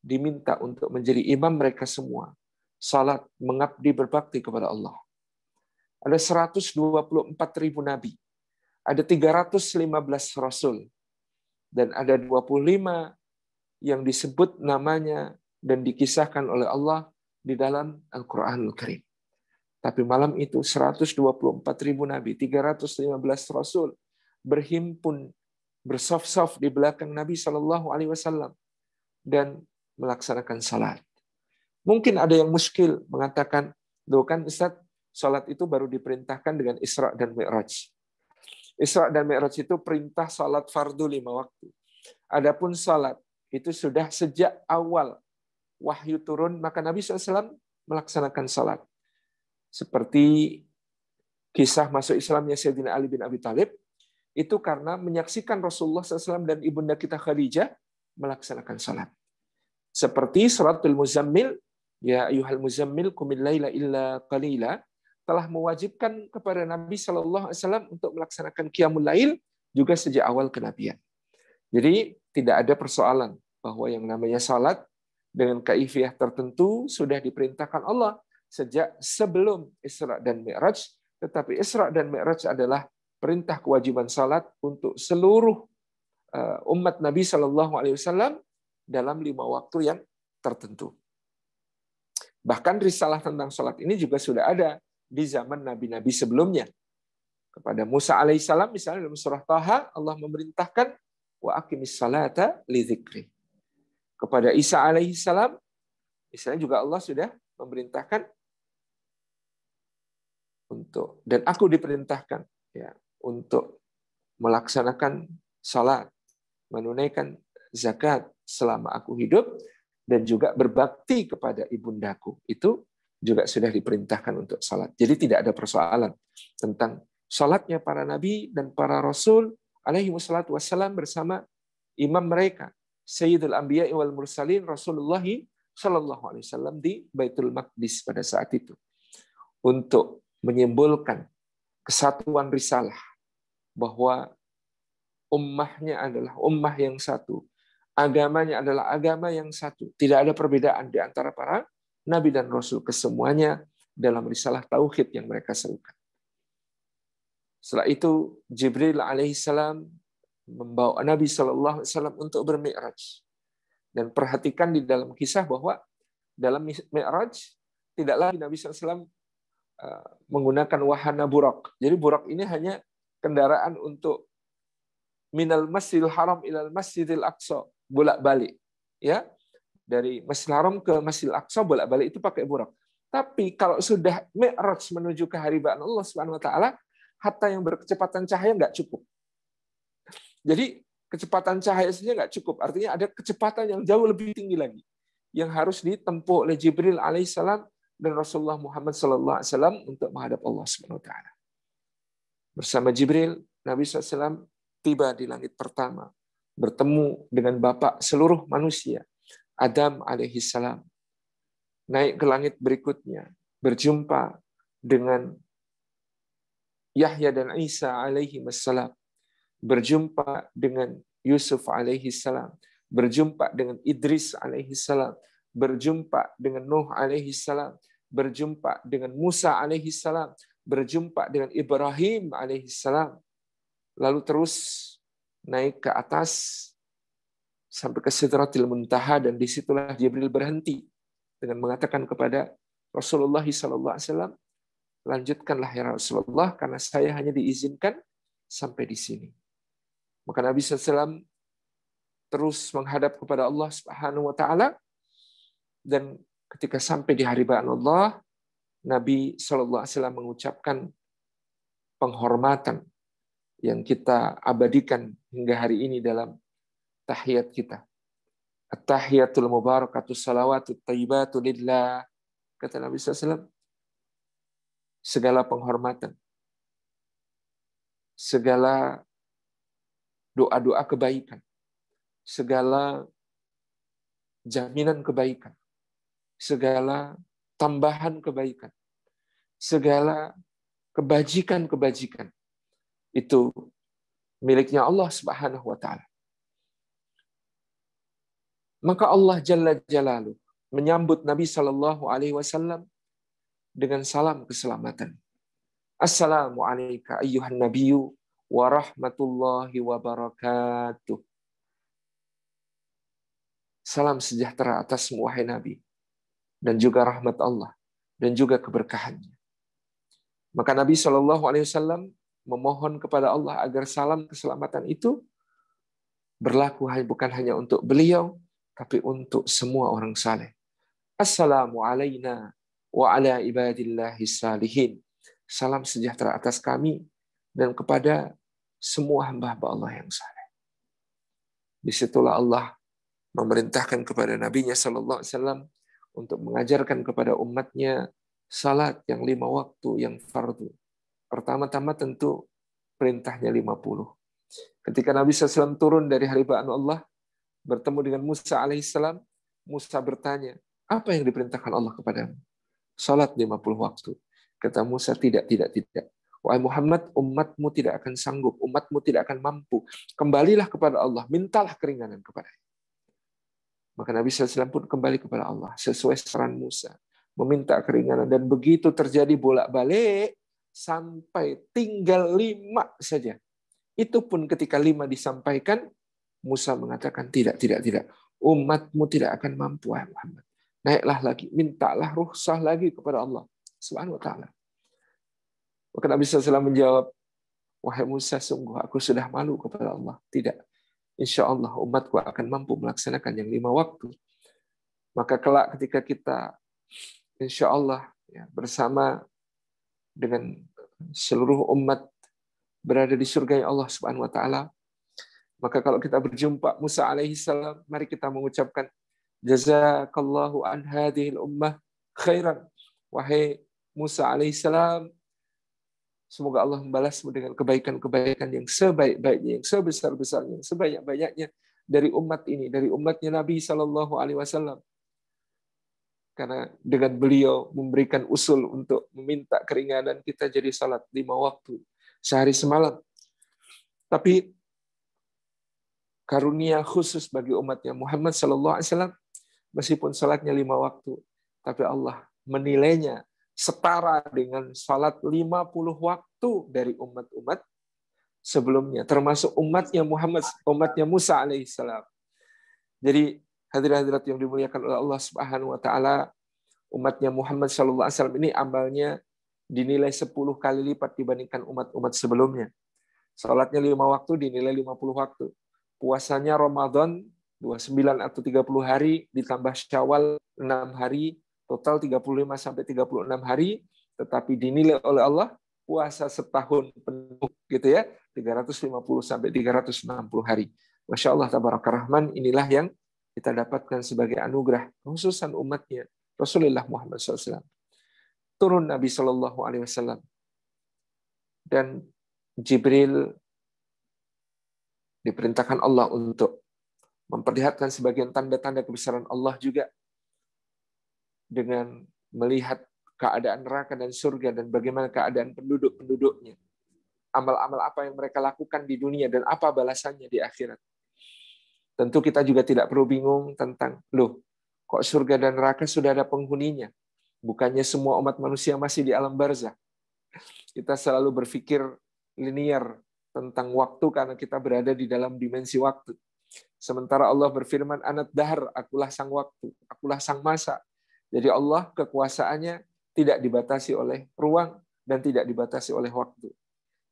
diminta untuk menjadi imam mereka semua. Salat, mengabdi, berbakti kepada Allah. Ada 124.000 nabi. Ada 315 rasul. Dan ada 25 yang disebut namanya dan dikisahkan oleh Allah di dalam Al-Quranul Karim. Tapi malam itu 124.000 nabi, 315 rasul berhimpun, bersaf-saf di belakang Nabi Shallallahu Alaihi Wasallam dan melaksanakan salat. Mungkin ada yang muskil mengatakan, loh kan Ustaz, salat itu baru diperintahkan dengan Isra dan Mi'raj. Isra dan Mi'raj itu perintah salat fardu 5 waktu. Adapun salat itu sudah sejak awal wahyu turun, maka Nabi SAW melaksanakan salat. Seperti kisah masuk Islamnya Sayyidina Ali bin Abi Thalib itu karena menyaksikan Rasulullah SAW dan ibunda kita Khadijah melaksanakan salat. Seperti suratul Muzammil, ya ayyuhal muzammil qumil laila illa qalila, telah mewajibkan kepada Nabi SAW untuk melaksanakan qiyamul lail juga sejak awal kenabian. Jadi tidak ada persoalan bahwa yang namanya salat dengan kaifiyah tertentu sudah diperintahkan Allah sejak sebelum Isra dan Mi'raj, tetapi Isra dan Mi'raj adalah perintah kewajiban salat untuk seluruh umat Nabi SAW dalam 5 waktu yang tertentu. Bahkan risalah tentang salat ini juga sudah ada di zaman nabi-nabi sebelumnya. Kepada Musa alaihissalam misalnya dalam surah Taha Allah memerintahkan wa aqimis salata li dzikri. Kepada Isa alaihissalam misalnya juga Allah sudah memerintahkan untuk, dan aku diperintahkan ya untuk melaksanakan salat, menunaikan zakat selama aku hidup, dan juga berbakti kepada ibundaku. Itu juga sudah diperintahkan untuk salat. Jadi tidak ada persoalan tentang salatnya para nabi dan para rasul alaihi wassalatu wassalam bersama imam mereka, Sayyidul Anbiya wal Mursalin Rasulullah sallallahu alaihi wasallam di Baitul Maqdis pada saat itu. Untuk menyimbolkan kesatuan risalah, bahwa ummahnya adalah ummah yang satu, agamanya adalah agama yang satu, tidak ada perbedaan di antara para nabi dan rasul, kesemuanya dalam risalah tauhid yang mereka serukan. Setelah itu Jibril alaihissalam membawa Nabi sallallahu alaihi wasallam untuk bermi'raj. Dan perhatikan di dalam kisah bahwa dalam mi'raj tidak lagi Nabi sallallahu alaihi wasallam menggunakan wahana burak. Jadi burak ini hanya kendaraan untuk minal masjidil haram ilal masjidil aqsa, bolak-balik. Ya, dari Masjidil Haram ke Masjidil Aqsa bolak-balik itu pakai burak. Tapi kalau sudah mi'raj menuju keharibaan Allah Subhanahu wa taala, hatta yang berkecepatan cahaya nggak cukup. Jadi kecepatan cahaya saja nggak cukup. Artinya ada kecepatan yang jauh lebih tinggi lagi yang harus ditempuh oleh Jibril alaihissalam dan Rasulullah Muhammad sallallahu alaihi wasallam untuk menghadap Allah Subhanahu wa taala. Bersama Jibril, Nabi SAW tiba di langit pertama, bertemu dengan Bapak seluruh manusia, Adam alaihissalam. Naik ke langit berikutnya, berjumpa dengan Yahya dan Isa alaihi wassalam, berjumpa dengan Yusuf alaihi salam, berjumpa dengan Idris alaihi salam, berjumpa dengan Nuh alaihi salam, berjumpa dengan Musa alaihi salam, berjumpa dengan Ibrahim alaihi salam, lalu terus naik ke atas sampai ke Sidratil Muntaha, dan disitulah Jibril berhenti dengan mengatakan kepada Rasulullah SAW, lanjutkanlah ya Rasulullah, karena saya hanya diizinkan sampai di sini. Maka Nabi SAW terus menghadap kepada Allah Subhanahu wa taala, dan ketika sampai di haribaan Allah, Nabi SAW mengucapkan penghormatan yang kita abadikan hingga hari ini dalam tahiyat kita. At-tahiyatul mubarakatus salawatut thayyibatu lillah. Kata Nabi SAW, segala penghormatan, segala doa-doa kebaikan, segala jaminan kebaikan, segala tambahan kebaikan, segala kebajikan-kebajikan, itu miliknya Allah Subhanahu wa taala. Maka Allah Jalla Jalaluhu menyambut Nabi sallallahu alaihi wasallam dengan salam keselamatan. Assalamu alayka ayyuhan nabiyyu wa rahmatullahi wa barakatuh. Salam sejahtera atasmu wahai Nabi, dan juga rahmat Allah dan juga keberkahannya. Maka Nabi sallallahu alaihi wasallam memohon kepada Allah agar salam keselamatan itu berlaku bukan hanya untuk beliau, tapi untuk semua orang saleh. Assalamu alayna wa ala ibadillahi salihin. Salam sejahtera atas kami dan kepada semua hamba-hamba Allah yang saleh. Disitulah Allah memerintahkan kepada Nabi-Nya sallallahu alaihi wasallam untuk mengajarkan kepada umatnya salat yang 5 waktu yang fardu. Pertama-tama tentu perintahnya 50. Ketika Nabi SAW turun dari hambaan Allah, bertemu dengan Musa alaihissalam, Musa bertanya, apa yang diperintahkan Allah kepadamu? Salat 50 waktu. Kata Musa, tidak. Wahai Muhammad, umatmu tidak akan sanggup, umatmu tidak akan mampu. Kembalilah kepada Allah, mintalah keringanan kepadanya. Maka Nabi SAW pun kembali kepada Allah, sesuai saran Musa, meminta keringanan. Dan begitu terjadi bolak-balik, sampai tinggal 5 saja. Itu pun ketika 5 disampaikan, Musa mengatakan, tidak. Umatmu tidak akan mampu, wahai Muhammad. Naiklah lagi, mintalah rukhsah lagi kepada Allah Subhanahu wa ta'ala. Maka Nabi SAW menjawab, wahai Musa, sungguh aku sudah malu kepada Allah. Tidak. Insya Allah umatku akan mampu melaksanakan yang 5 waktu. Maka kelak ketika kita insya Allah ya, bersama dengan seluruh umat berada di surga Allah Subhanahu wa ta'ala, maka kalau kita berjumpa Musa alaihissalam, mari kita mengucapkan jazakallahu an hadhil ummah khairan. Wahai Musa alaihissalam, semoga Allah membalasmu dengan kebaikan-kebaikan yang sebaik-baiknya, yang sebesar-besarnya, yang sebanyak-banyaknya dari umat ini, dari umatnya Nabi SAW. Karena dengan beliau memberikan usul untuk meminta keringanan, kita jadi salat 5 waktu, sehari semalam. Tapi karunia khusus bagi umatnya Muhammad SAW, meskipun salatnya 5 waktu, tapi Allah menilainya setara dengan salat 50 waktu dari umat-umat sebelumnya, termasuk umatnya Muhammad, umatnya Musa alaihissalam. Jadi hadirat-hadirat yang dimuliakan oleh Allah Subhanahu wa taala, umatnya Muhammad SAW ini amalnya dinilai 10 kali lipat dibandingkan umat-umat sebelumnya. Salatnya 5 waktu dinilai 50 waktu. Puasanya Ramadan 29 atau 30 hari ditambah Syawal 6 hari, total 35 sampai 36 hari, tetapi dinilai oleh Allah puasa setahun penuh gitu ya, 350 sampai 360 hari. Masya Allah tabaraka rahman, inilah yang kita dapatkan sebagai anugerah khususan umatnya Rasulullah Muhammad SAW. Turun Nabi SAW dan Jibril diperintahkan Allah untuk memperlihatkan sebagian tanda-tanda kebesaran Allah juga dengan melihat keadaan neraka dan surga dan bagaimana keadaan penduduk-penduduknya. Amal-amal apa yang mereka lakukan di dunia dan apa balasannya di akhirat. Tentu kita juga tidak perlu bingung tentang, kok surga dan neraka sudah ada penghuninya? Bukannya semua umat manusia masih di alam barzah? Kita selalu berpikir linear tentang waktu karena kita berada di dalam dimensi waktu. Sementara Allah berfirman, Anat dahar, akulah sang waktu, akulah sang masa. Jadi Allah kekuasaannya tidak dibatasi oleh ruang dan tidak dibatasi oleh waktu.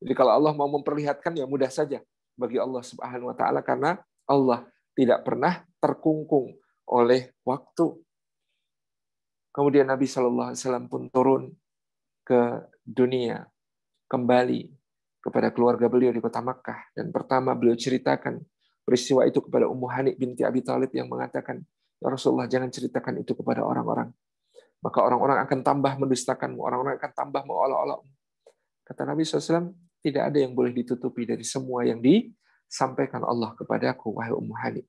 Jadi kalau Allah mau memperlihatkan, ya mudah saja bagi Allah Subhanahu wa ta'ala, karena Allah tidak pernah terkungkung oleh waktu. Kemudian Nabi SAW pun turun ke dunia, kembali kepada keluarga beliau di kota Makkah. Dan pertama beliau ceritakan peristiwa itu kepada Ummu Hani binti Abi Thalib yang mengatakan, ya Rasulullah, jangan ceritakan itu kepada orang-orang. Maka orang-orang akan tambah mendustakanmu, orang-orang akan tambah mengolok-olokmu. Kata Nabi SAW, tidak ada yang boleh ditutupi dari semua yang disampaikan Allah kepadaku, wahai Ummu Hani.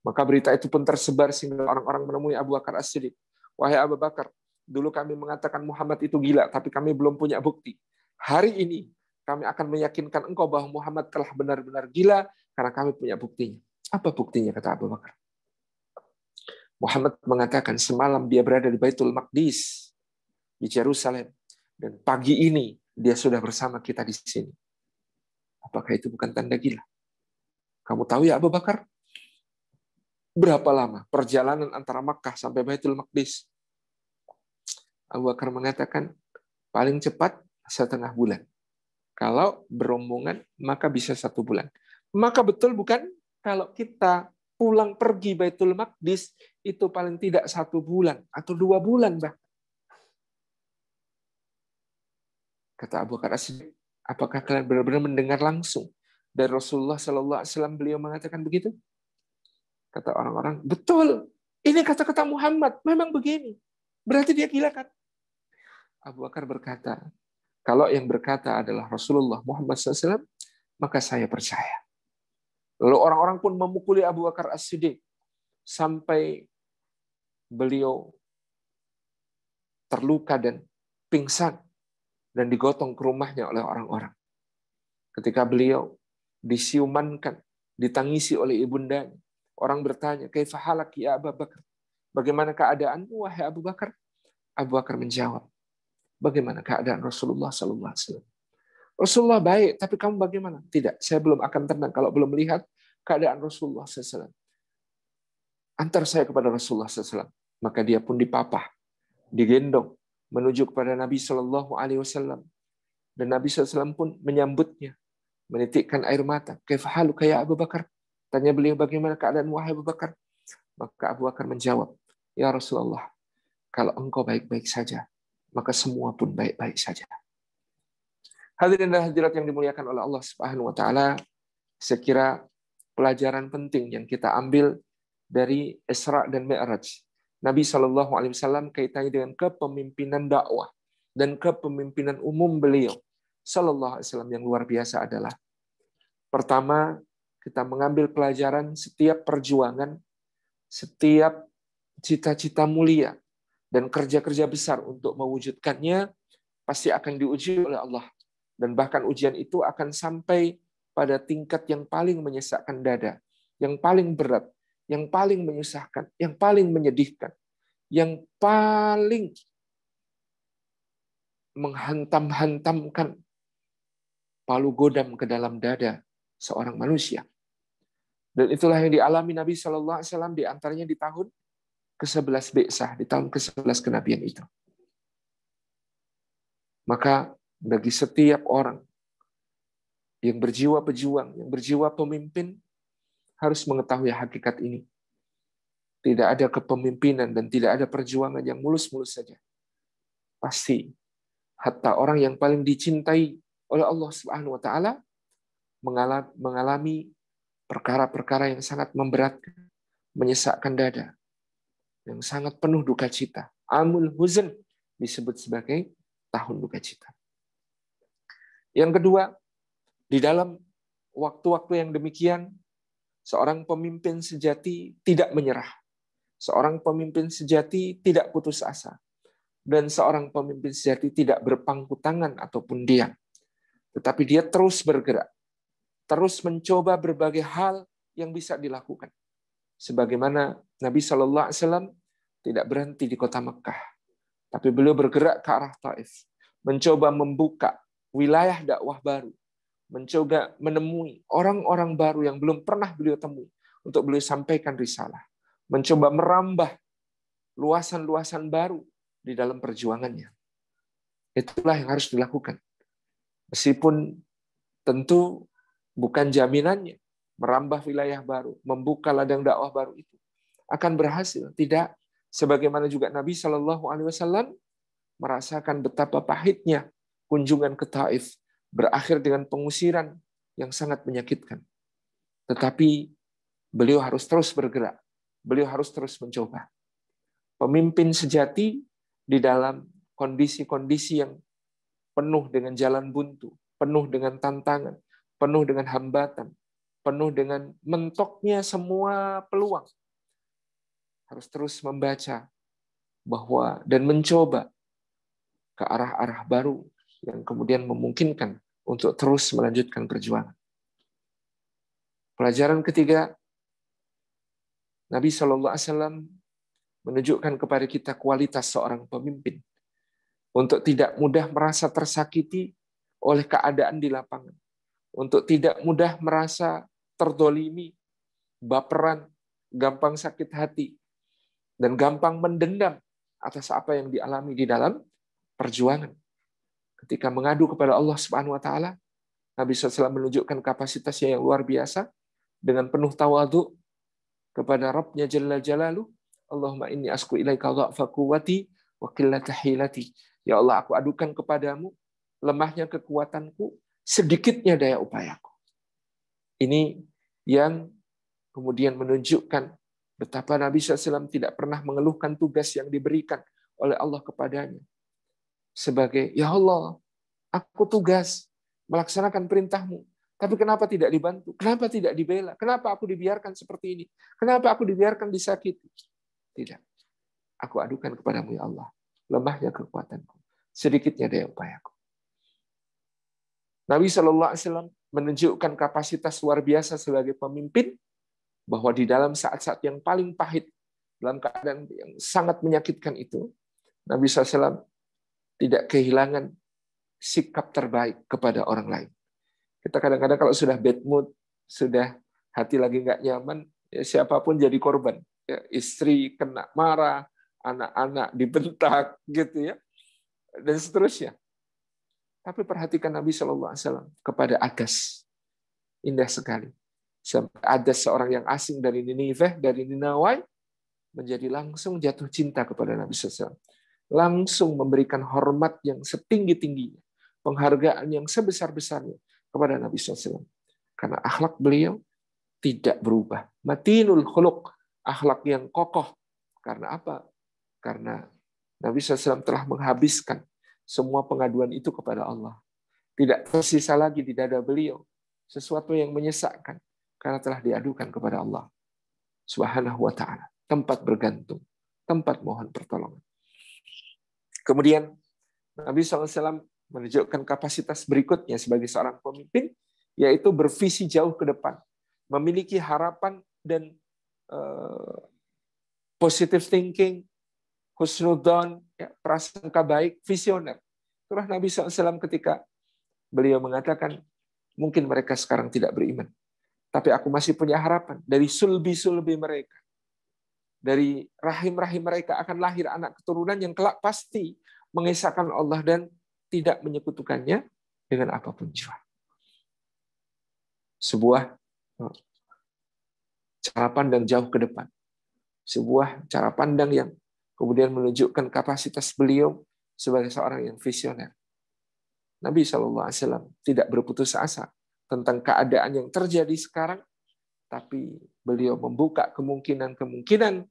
Maka berita itu pun tersebar sehingga orang-orang menemui Abu Bakar As-Siddiq. Wahai Abu Bakar, dulu kami mengatakan Muhammad itu gila, tapi kami belum punya bukti. Hari ini kami akan meyakinkan engkau bahwa Muhammad telah benar-benar gila karena kami punya buktinya. Apa buktinya, kata Abu Bakar? Muhammad mengatakan semalam dia berada di Baitul Maqdis, di Yerusalem. Dan pagi ini dia sudah bersama kita di sini. Apakah itu bukan tanda gila? Kamu tahu ya Abu Bakar? Berapa lama perjalanan antara Makkah sampai Baitul Maqdis? Abu Bakar mengatakan paling cepat 1,5 bulan. Kalau berombongan maka bisa 1 bulan. Maka betul bukan kalau kita pulang pergi Baitul Maqdis itu paling tidak 1 bulan atau 2 bulan bahkan. Kata Abu Bakar As-Siddiq, apakah kalian benar-benar mendengar langsung dari Rasulullah SAW beliau mengatakan begitu? Kata orang-orang, betul. Ini kata-kata Muhammad, memang begini. Berarti dia gila kan? Abu Bakar berkata, Kalau yang berkata adalah Rasulullah Muhammad SAW, maka saya percaya. Lalu orang-orang pun memukuli Abu Bakar As-Siddiq sampai beliau terluka dan pingsan dan digotong ke rumahnya oleh orang-orang. Ketika beliau disiumankan, ditangisi oleh ibundanya, orang bertanya, "Kaifa halak ya Abu Bakar?" Bagaimana keadaanmu wahai Abu Bakar? Abu Bakar menjawab, "Bagaimana keadaan Rasulullah sallallahu alaihi wasallam?" Rasulullah baik, tapi kamu bagaimana? Tidak, saya belum akan tenang kalau belum melihat keadaan Rasulullah SAW. Antar saya kepada Rasulullah SAW. Maka dia pun dipapah, digendong menuju kepada Nabi Shallallahu Alaihi Wasallam, dan Nabi SAW pun menyambutnya, menitikkan air mata. "Kaifa haluka ya Abu Bakar?" Tanya beliau, "Bagaimana keadaan wahai Abu Bakar?" Maka Abu Bakar menjawab, "Ya Rasulullah, kalau engkau baik-baik saja, maka semua pun baik-baik saja." Hadirin dan hadirat yang dimuliakan oleh Allah Subhanahu wa taala, sekira pelajaran penting yang kita ambil dari Isra dan Mi'raj. Nabi Shallallahu alaihi wasallam kaitannya dengan kepemimpinan dakwah dan kepemimpinan umum beliau Shallallahu alaihi wasallam yang luar biasa adalah, pertama, kita mengambil pelajaran setiap perjuangan, setiap cita-cita mulia dan kerja-kerja besar untuk mewujudkannya pasti akan diuji oleh Allah. Dan bahkan ujian itu akan sampai pada tingkat yang paling menyesakkan dada, yang paling berat, yang paling menyusahkan, yang paling menyedihkan, yang paling menghantam-hantamkan palu godam ke dalam dada seorang manusia. Dan itulah yang dialami Nabi Shallallahu Alaihi Wasallam di antaranya di tahun ke-11 Bi'sah, di tahun ke-11 kenabian itu. Maka bagi setiap orang yang berjiwa pejuang, yang berjiwa pemimpin, harus mengetahui hakikat ini. Tidak ada kepemimpinan dan tidak ada perjuangan yang mulus-mulus saja. Pasti, hatta orang yang paling dicintai oleh Allah Subhanahu wa taala mengalami perkara-perkara yang sangat memberatkan, menyesakkan dada, yang sangat penuh duka cita. Amul huzn disebut sebagai tahun duka cita. Yang kedua, di dalam waktu-waktu yang demikian, seorang pemimpin sejati tidak menyerah. Seorang pemimpin sejati tidak putus asa. Dan seorang pemimpin sejati tidak berpangku tangan ataupun diam. Tetapi dia terus bergerak. Terus mencoba berbagai hal yang bisa dilakukan. Sebagaimana Nabi SAW tidak berhenti di kota Mekah. Tapi beliau bergerak ke arah Taif. Mencoba membuka wilayah dakwah baru. Mencoba menemui orang-orang baru yang belum pernah beliau temui untuk beliau sampaikan risalah. Mencoba merambah luasan-luasan baru di dalam perjuangannya. Itulah yang harus dilakukan. Meskipun tentu bukan jaminannya merambah wilayah baru, membuka ladang dakwah baru itu akan berhasil. Tidak. Sebagaimana juga Nabi Shallallahu Alaihi Wasallam merasakan betapa pahitnya kunjungan ke Taif, berakhir dengan pengusiran yang sangat menyakitkan. Tetapi beliau harus terus bergerak. Beliau harus terus mencoba. Pemimpin sejati di dalam kondisi-kondisi yang penuh dengan jalan buntu, penuh dengan tantangan, penuh dengan hambatan, penuh dengan mentoknya semua peluang. Harus terus membaca bahwa dan mencoba ke arah-arah baru yang kemudian memungkinkan untuk terus melanjutkan perjuangan. Pelajaran ketiga, Nabi SAW menunjukkan kepada kita kualitas seorang pemimpin untuk tidak mudah merasa tersakiti oleh keadaan di lapangan, untuk tidak mudah merasa terdolimi, baperan, gampang sakit hati, dan gampang mendendam atas apa yang dialami di dalam perjuangan. Ketika mengadu kepada Allah Subhanahu wa taala, Nabi SAW menunjukkan kapasitasnya yang luar biasa dengan penuh tawadhu kepada Rabbnya Jalla Jalaluh. Allahumma inni asku ilaika dha'fa quwwati wa qillata hilati. Ya Allah, aku adukan kepadamu lemahnya kekuatanku, sedikitnya daya upayaku. Ini yang kemudian menunjukkan betapa Nabi SAW tidak pernah mengeluhkan tugas yang diberikan oleh Allah kepadanya. Sebagai, ya Allah, Aku tugas melaksanakan perintahmu. Tapi kenapa tidak dibantu? Kenapa tidak dibela? Kenapa aku dibiarkan seperti ini? Kenapa aku dibiarkan disakiti? Tidak. Aku adukan kepadamu ya Allah. Lemahnya kekuatanku. Sedikitnya daya upayaku. Nabi SAW menunjukkan kapasitas luar biasa sebagai pemimpin, bahwa di dalam saat-saat yang paling pahit, dalam keadaan yang sangat menyakitkan itu, Nabi SAW tidak kehilangan sikap terbaik kepada orang lain. Kita kadang-kadang kalau sudah bad mood, sudah hati lagi nggak nyaman, ya siapapun jadi korban. Ya, istri kena marah, anak-anak dibentak, gitu ya, dan seterusnya. Tapi perhatikan Nabi SAW kepada Agas. Indah sekali. Sampai ada seorang yang asing dari Nineveh, dari Ninawai, menjadi langsung jatuh cinta kepada Nabi SAW. Langsung memberikan hormat yang setinggi-tingginya, penghargaan yang sebesar-besarnya kepada Nabi SAW. Karena akhlak beliau tidak berubah. Matinul khuluq, akhlak yang kokoh. Karena apa? Karena Nabi SAW telah menghabiskan semua pengaduan itu kepada Allah. Tidak tersisa lagi di dada beliau sesuatu yang menyesakkan, karena telah diadukan kepada Allah Subhanahu wa ta'ala. Tempat bergantung, tempat mohon pertolongan. Kemudian Nabi SAW menunjukkan kapasitas berikutnya sebagai seorang pemimpin, yaitu bervisi jauh ke depan, memiliki harapan dan positive thinking, husnudzon, ya, prasangka baik, visioner. Itulah Nabi SAW ketika beliau mengatakan, mungkin mereka sekarang tidak beriman, tapi aku masih punya harapan. Dari sulbi-sulbi mereka, dari rahim-rahim mereka akan lahir anak keturunan yang kelak pasti mengesahkan Allah dan tidak menyekutukannya dengan apapun jua. Sebuah cara pandang jauh ke depan. Sebuah cara pandang yang kemudian menunjukkan kapasitas beliau sebagai seorang yang visioner. Nabi SAW tidak berputus asa tentang keadaan yang terjadi sekarang, tapi beliau membuka kemungkinan-kemungkinan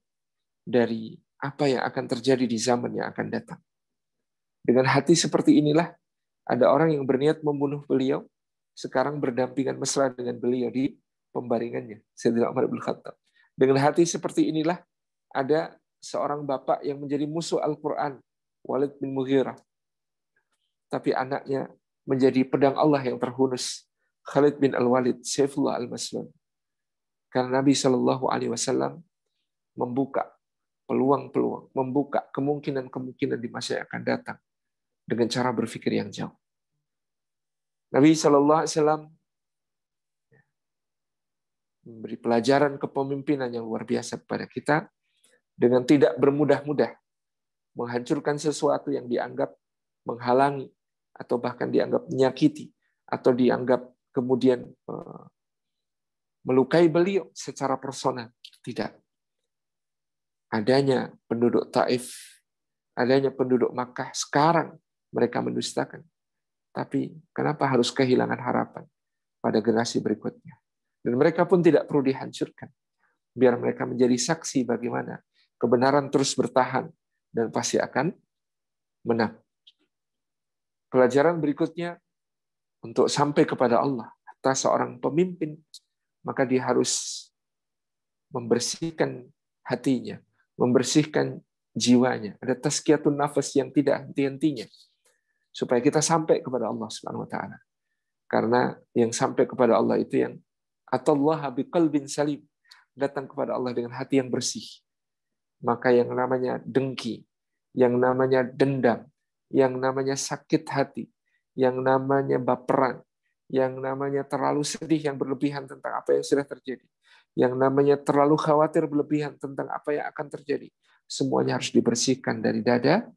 dari apa yang akan terjadi di zaman yang akan datang. Dengan hati seperti inilah, ada orang yang berniat membunuh beliau, sekarang berdampingan mesra dengan beliau di pembaringannya, Sayyidina Umar bin Khattab. Dengan hati seperti inilah, ada seorang bapak yang menjadi musuh Al-Quran, Walid bin Mughirah. Tapi anaknya menjadi pedang Allah yang terhunus, Khalid bin Al-Walid, Saifullah Al-Maslun. Karena Nabi SAW membuka peluang-peluang, membuka kemungkinan-kemungkinan di masa yang akan datang dengan cara berpikir yang jauh. Nabi SAW memberi pelajaran kepemimpinan yang luar biasa kepada kita dengan tidak bermudah-mudah menghancurkan sesuatu yang dianggap menghalangi atau bahkan dianggap menyakiti atau dianggap kemudian melukai beliau secara personal. Tidak. Adanya penduduk Taif, adanya penduduk Makkah, sekarang mereka mendustakan. Tapi kenapa harus kehilangan harapan pada generasi berikutnya? Dan mereka pun tidak perlu dihancurkan. Biar mereka menjadi saksi bagaimana kebenaran terus bertahan dan pasti akan menang. Pelajaran berikutnya, untuk sampai kepada Allah atas seorang pemimpin, maka dia harus membersihkan hatinya, membersihkan jiwanya. Ada tazkiyatun nafas yang tidak henti-hentinya supaya kita sampai kepada Allah Subhanahu wa taala. Karena yang sampai kepada Allah itu yang atallaha biqalbin salim, datang kepada Allah dengan hati yang bersih. Maka yang namanya dengki, yang namanya dendam, yang namanya sakit hati, yang namanya baperan, yang namanya terlalu sedih yang berlebihan tentang apa yang sudah terjadi, yang namanya terlalu khawatir berlebihan tentang apa yang akan terjadi, semuanya harus dibersihkan dari dada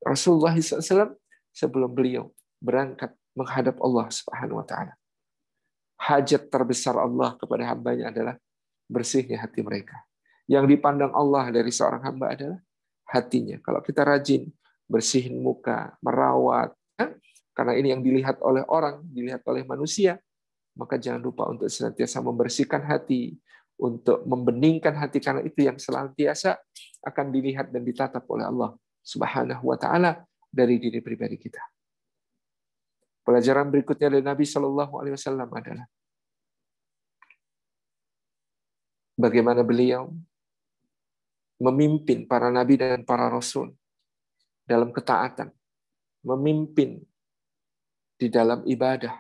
Rasulullah SAW sebelum beliau berangkat menghadap Allah Subhanahu wa taala. Hajat terbesar Allah kepada hambanya adalah bersihnya hati mereka. Yang dipandang Allah dari seorang hamba adalah hatinya. Kalau kita rajin bersihin muka, merawat, karena ini yang dilihat oleh orang, dilihat oleh manusia, maka jangan lupa untuk senantiasa membersihkan hati, untuk membeningkan hati, karena itu yang senantiasa akan dilihat dan ditatap oleh Allah Subhanahu wa taala dari diri pribadi kita. Pelajaran berikutnya dari Nabi Shallallahu Alaihi Wasallam adalah bagaimana beliau memimpin para nabi dan para rasul dalam ketaatan, memimpin di dalam ibadah,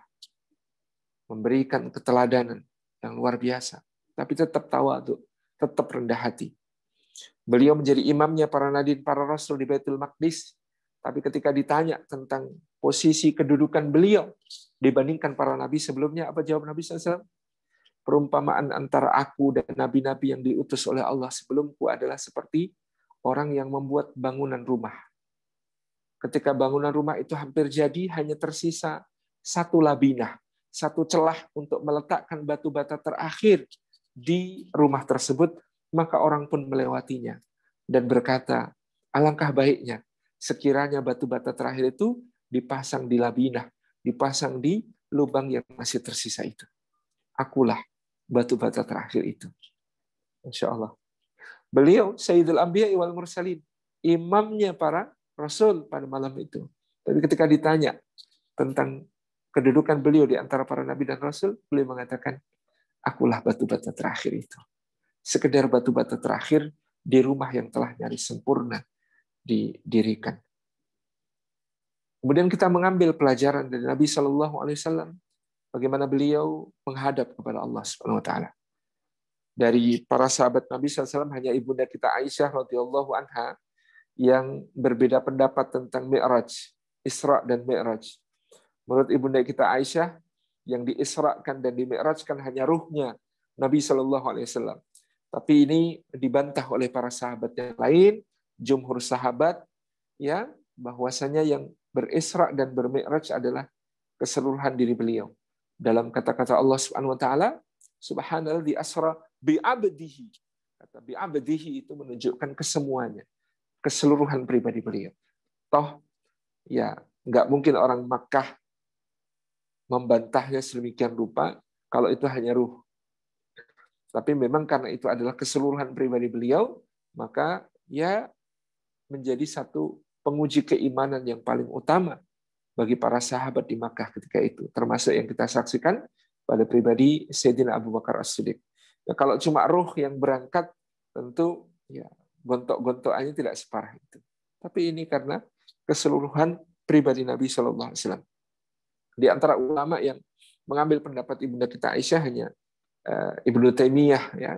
memberikan keteladanan yang luar biasa, tapi tetap tawadhu, tetap rendah hati. Beliau menjadi imamnya para nabi dan para rasul di Baitul Maqdis, tapi ketika ditanya tentang posisi kedudukan beliau dibandingkan para nabi sebelumnya, apa jawab Nabi SAW? Perumpamaan antara aku dan nabi-nabi yang diutus oleh Allah sebelumku adalah seperti orang yang membuat bangunan rumah. Ketika bangunan rumah itu hampir jadi, hanya tersisa satu labinah, satu celah untuk meletakkan batu bata terakhir di rumah tersebut, maka orang pun melewatinya dan berkata, alangkah baiknya sekiranya batu bata terakhir itu dipasang di labinah, dipasang di lubang yang masih tersisa itu. Akulah batu bata terakhir itu. Insya Allah. Beliau Sayyidul Anbiya wal Mursalin, imamnya para rasul pada malam itu. Tapi ketika ditanya tentang kedudukan beliau di antara para nabi dan rasul, beliau mengatakan, akulah batu bata terakhir itu. Sekedar batu bata terakhir di rumah yang telah nyaris sempurna didirikan. Kemudian kita mengambil pelajaran dari Nabi Shallallahu Alaihi Wasallam, bagaimana beliau menghadap kepada Allah Subhanahu Wa Taala. Dari para sahabat Nabi SAW hanya ibunda kita Aisyah radhiyallahu anha yang berbeda pendapat tentang Mi'raj, Isra dan Mi'raj. Menurut ibunda kita Aisyah, yang diisrakan dan dimi'rajkan hanya ruhnya Nabi SAW. Tapi ini dibantah oleh para sahabat yang lain, jumhur sahabat, ya, bahwasanya yang berisra dan bermi'raj adalah keseluruhan diri beliau. Dalam kata-kata Allah Subhanahu Wa Taala, Subhanalladzi asra bi'abdihi. Kata bi'abdihi itu menunjukkan kesemuanya, keseluruhan pribadi beliau. Toh, ya, nggak mungkin orang Makkah membantahnya sedemikian rupa kalau itu hanya ruh. Tapi memang karena itu adalah keseluruhan pribadi beliau, maka ya menjadi satu penguji keimanan yang paling utama bagi para sahabat di Makkah ketika itu. Termasuk yang kita saksikan pada pribadi Sayyidina Abu Bakar As-Siddiq. Ya, kalau cuma ruh yang berangkat, tentu ya gontok-gontokannya tidak separah itu. Tapi ini karena keseluruhan pribadi Nabi Shallallahu Alaihi Wasallam. Di antara ulama yang mengambil pendapat ibunda kita Aisyah hanya Ibnu Taimiyah ya,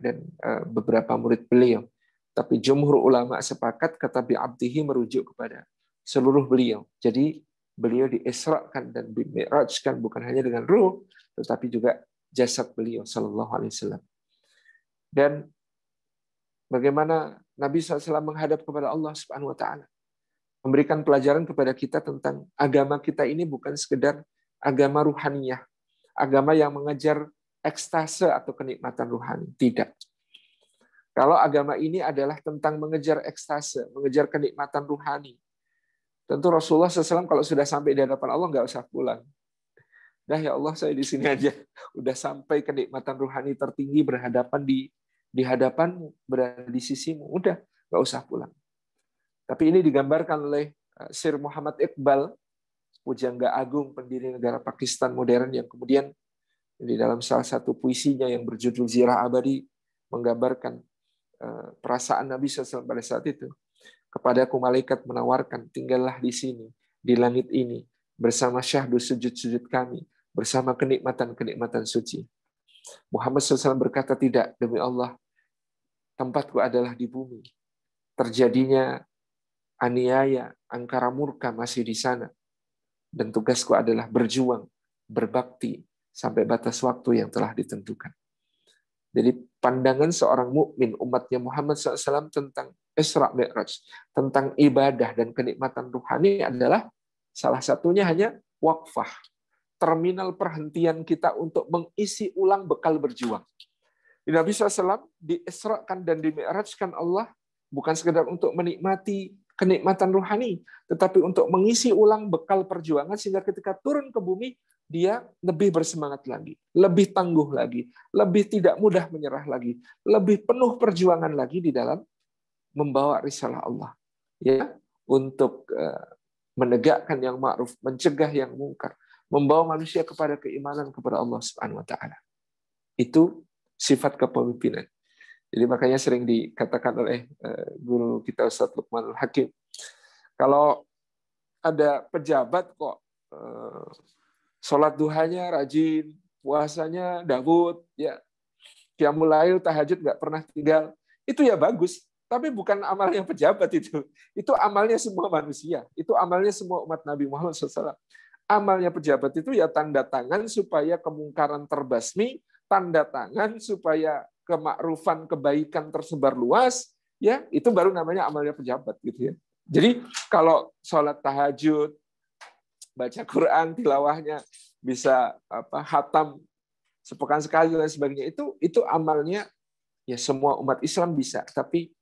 dan beberapa murid beliau. Tapi jumhur ulama sepakat kata bi'abdihi merujuk kepada seluruh beliau. Jadi beliau diisrakan dan dimi'rajkan bukan hanya dengan ruh, tetapi juga jasad beliau sallallahu alaihi wasallam. Dan bagaimana Nabi SAW menghadap kepada Allah Subhanahu wa taala, memberikan pelajaran kepada kita tentang agama kita ini bukan sekedar agama ruhaniyah, agama yang mengejar ekstase atau kenikmatan ruhani. Tidak. Kalau agama ini adalah tentang mengejar ekstase, mengejar kenikmatan ruhani, tentu Rasulullah SAW kalau sudah sampai di hadapan Allah nggak usah pulang. Dah ya Allah, saya di sini aja. Udah sampai kenikmatan ruhani tertinggi berhadapan di hadapanmu, berada di sisimu. Udah, nggak usah pulang. Tapi ini digambarkan oleh Sir Muhammad Iqbal, pujangga agung pendiri negara Pakistan modern yang kemudian di dalam salah satu puisinya yang berjudul Zirah Abadi menggambarkan perasaan Nabi SAW pada saat itu. Kepadaku malaikat menawarkan, tinggallah di sini, di langit ini, bersama syahdu sujud-sujud kami, bersama kenikmatan-kenikmatan suci. Muhammad SAW berkata, tidak, demi Allah, tempatku adalah di bumi. Terjadinya aniaya, angkara murka masih di sana. Dan tugasku adalah berjuang, berbakti, sampai batas waktu yang telah ditentukan. Jadi pandangan seorang mukmin umatnya Muhammad SAW tentang Isra Mi'raj, tentang ibadah dan kenikmatan ruhani adalah salah satunya hanya waqfah, terminal perhentian kita untuk mengisi ulang bekal berjuang. Di Nabi SAW diisrakan dan dimi'rajkan Allah bukan sekedar untuk menikmati kenikmatan ruhani, tetapi untuk mengisi ulang bekal perjuangan sehingga ketika turun ke bumi dia lebih bersemangat lagi, lebih tangguh lagi, lebih tidak mudah menyerah lagi, lebih penuh perjuangan lagi di dalam membawa risalah Allah. Ya, untuk menegakkan yang ma'ruf, mencegah yang mungkar, membawa manusia kepada keimanan kepada Allah Subhanahu wa taala. Itu sifat kepemimpinan. Jadi makanya sering dikatakan oleh guru kita Ustaz Luqmanul Hakim, kalau ada pejabat kok sholat duhanya rajin, puasanya Daud, ya, qiyamul lail, tahajud nggak pernah tinggal, itu ya bagus. Tapi bukan amalnya pejabat itu. Itu amalnya semua manusia. Itu amalnya semua umat Nabi Muhammad SAW. Amalnya pejabat itu ya tanda tangan supaya kemungkaran terbasmi, tanda tangan supaya kemakrufan, kebaikan tersebar luas, ya itu baru namanya amalnya pejabat gitu ya. Jadi kalau sholat tahajud, baca Quran, tilawahnya bisa khatam sepekan sekali dan sebagainya, itu amalnya ya semua umat Islam bisa. Tapi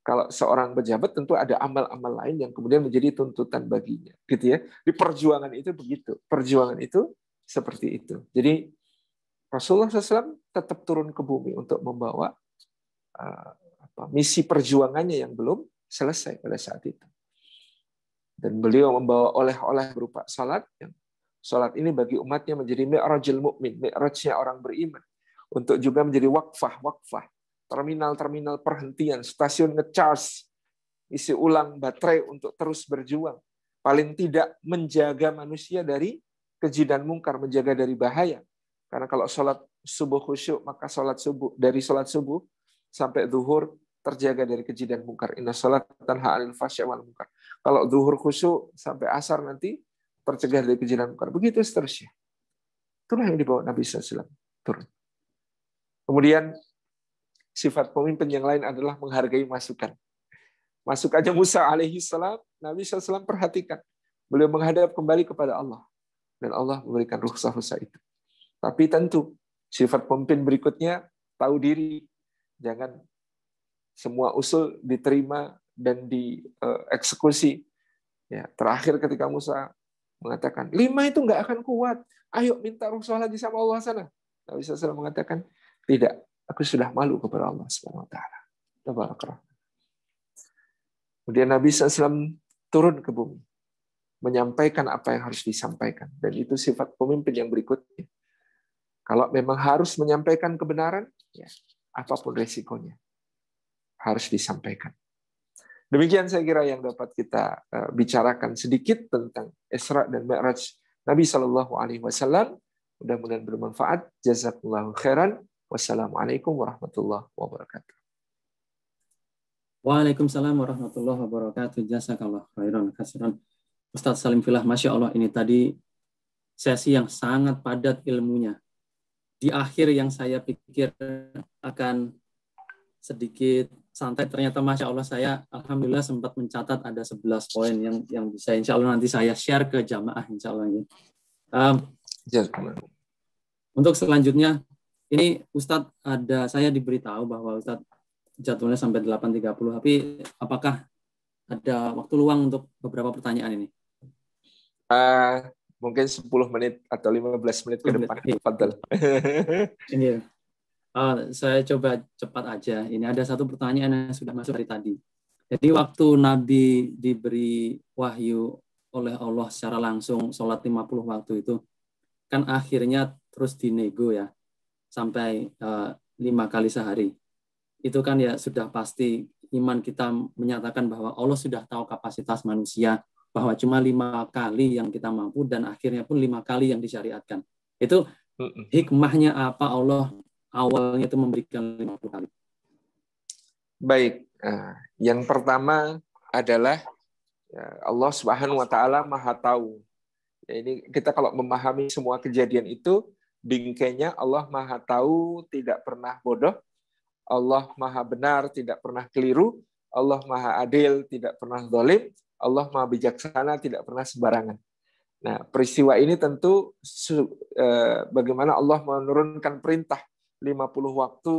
kalau seorang pejabat tentu ada amal-amal lain yang kemudian menjadi tuntutan baginya, gitu ya. Di perjuangan itu begitu, perjuangan itu seperti itu. Jadi Rasulullah SAW tetap turun ke bumi untuk membawa misi perjuangannya yang belum selesai pada saat itu. Dan beliau membawa oleh-oleh berupa salat. Salat ini bagi umatnya menjadi mi'rajul mukmin, mi'rajnya orang beriman. Untuk juga menjadi wakfah, terminal-terminal perhentian, stasiun ngecharge, isi ulang baterai untuk terus berjuang. Paling tidak menjaga manusia dari keji dan mungkar, menjaga dari bahaya. Karena kalau sholat subuh khusyuk, maka dari sholat subuh sampai zuhur terjaga dari keji dan mungkar. Inna sholat tanha 'anil fahsya'i wal munkar. Kalau zuhur khusyuk sampai asar nanti tercegah dari keji dan mungkar. Begitu seterusnya. Itulah yang dibawa Nabi SAW turun. Kemudian sifat pemimpin yang lain adalah menghargai masukan. Masukannya Musa alaihi salam, Nabi SAW perhatikan. Beliau menghadap kembali kepada Allah. Dan Allah memberikan rukhsah-rukhsah itu. Tapi tentu, sifat pemimpin berikutnya, tahu diri. Jangan semua usul diterima dan dieksekusi. Ya, terakhir ketika Musa mengatakan, 5 itu nggak akan kuat. Ayo minta rukhsah lagi sama Allah sana. Nabi SAW mengatakan, tidak. Aku sudah malu kepada Allah Subhanahu wa taala. Kemudian Nabi SAW turun ke bumi, menyampaikan apa yang harus disampaikan. Dan itu sifat pemimpin yang berikutnya. Kalau memang harus menyampaikan kebenaran, ya, apapun resikonya, harus disampaikan. Demikian saya kira yang dapat kita bicarakan sedikit tentang Isra dan Mi'raj Nabi SAW. Mudah-mudahan bermanfaat. Jazakumullahu khairan. Wassalamualaikum warahmatullahi wabarakatuh. Waalaikumsalam warahmatullahi wabarakatuh. Jazakallah khairan katsiran. Ustadz Salim Fillah, Masya Allah, ini tadi sesi yang sangat padat ilmunya. Di akhir yang saya pikir akan sedikit santai, ternyata Masya Allah saya alhamdulillah sempat mencatat ada 11 poin yang bisa insya Allah nanti saya share ke jamaah insya Allah. Untuk selanjutnya, ini Ustadz saya diberitahu bahwa Ustadz jadwalnya sampai 8.30, tapi apakah ada waktu luang untuk beberapa pertanyaan ini? Mungkin 10 menit atau 15 menit ke depan. Fadal. Ini saya coba cepat aja. Ini ada satu pertanyaan yang sudah masuk dari tadi. Jadi waktu Nabi diberi wahyu oleh Allah secara langsung sholat 50 waktu itu, kan akhirnya terus dinego ya, sampai 5 kali sehari. Itu kan ya sudah pasti iman kita menyatakan bahwa Allah sudah tahu kapasitas manusia, bahwa cuma 5 kali yang kita mampu dan akhirnya pun 5 kali yang disyariatkan. Itu hikmahnya apa Allah awalnya itu memberikan 50 kali? Baik, yang pertama adalah Allah Subhanahu wa taala Maha tahu. Ya, ini kita kalau memahami semua kejadian itu, bingkainya Allah Maha tahu, tidak pernah bodoh. Allah Maha benar, tidak pernah keliru. Allah Maha adil, tidak pernah zalim. Allah Maha bijaksana, tidak pernah sembarangan. Nah, peristiwa ini tentu bagaimana Allah menurunkan perintah 50 waktu,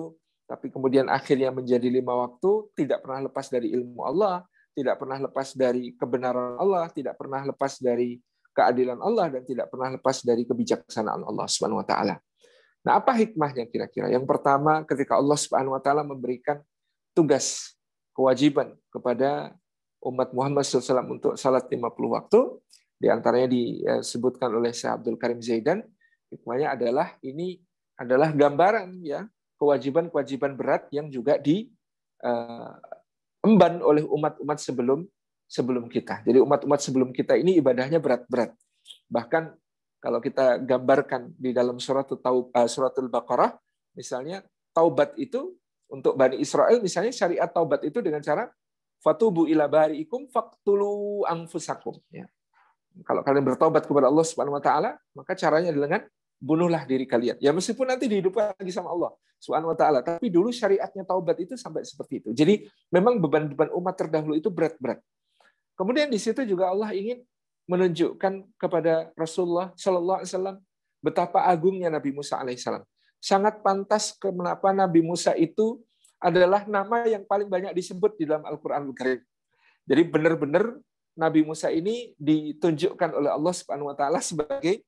tapi kemudian akhirnya menjadi 5 waktu, tidak pernah lepas dari ilmu Allah, tidak pernah lepas dari kebenaran Allah, tidak pernah lepas dari keadilan Allah, dan tidak pernah lepas dari kebijaksanaan Allah Subhanahu wa taala. Nah, apa hikmahnya kira-kira? Yang pertama, ketika Allah Subhanahu wa taala memberikan tugas, kewajiban kepada umat Muhammad SAW untuk salat 50 waktu. Di antaranya disebutkan oleh Syekh Abdul Karim Zaidan, hikmahnya adalah ini adalah gambaran ya kewajiban-kewajiban berat yang juga diemban oleh umat-umat sebelum kita. Jadi umat-umat sebelum kita ini ibadahnya berat-berat. Bahkan kalau kita gambarkan di dalam suratul Baqarah, misalnya taubat itu untuk Bani Israel, misalnya syariat taubat itu dengan cara fatubu ila bari'ikum faqtulu anfusakum. Ya. Kalau kalian bertaubat kepada Allah Subhanahu wa taala, maka caranya dengan bunuhlah diri kalian. Ya meskipun nanti dihidupkan lagi sama Allah Subhanahu wa taala, tapi dulu syariatnya taubat itu sampai seperti itu. Jadi memang beban-beban umat terdahulu itu berat-berat. Kemudian di situ juga Allah ingin menunjukkan kepada Rasulullah sallallahu alaihi wasallam betapa agungnya Nabi Musa alaihissalam. Sangat pantas kenapa Nabi Musa itu adalah nama yang paling banyak disebut di dalam Al-Qur'anul Karim. Jadi benar-benar Nabi Musa ini ditunjukkan oleh Allah Subhanahu wa taala sebagai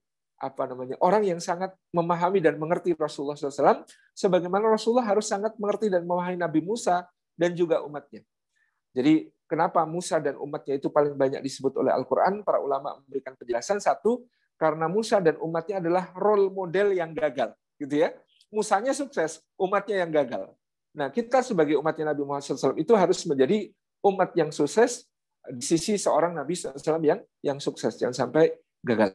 orang yang sangat memahami dan mengerti Rasulullah SAW, sebagaimana Rasulullah harus sangat mengerti dan memahami Nabi Musa dan juga umatnya. Jadi kenapa Musa dan umatnya itu paling banyak disebut oleh Al-Quran? Para ulama memberikan penjelasan. Satu, karena Musa dan umatnya adalah role model yang gagal, gitu ya. Musanya sukses, umatnya yang gagal. Nah, kita sebagai umatnya Nabi Muhammad SAW itu harus menjadi umat yang sukses di sisi seorang Nabi SAW yang sukses, jangan sampai gagal.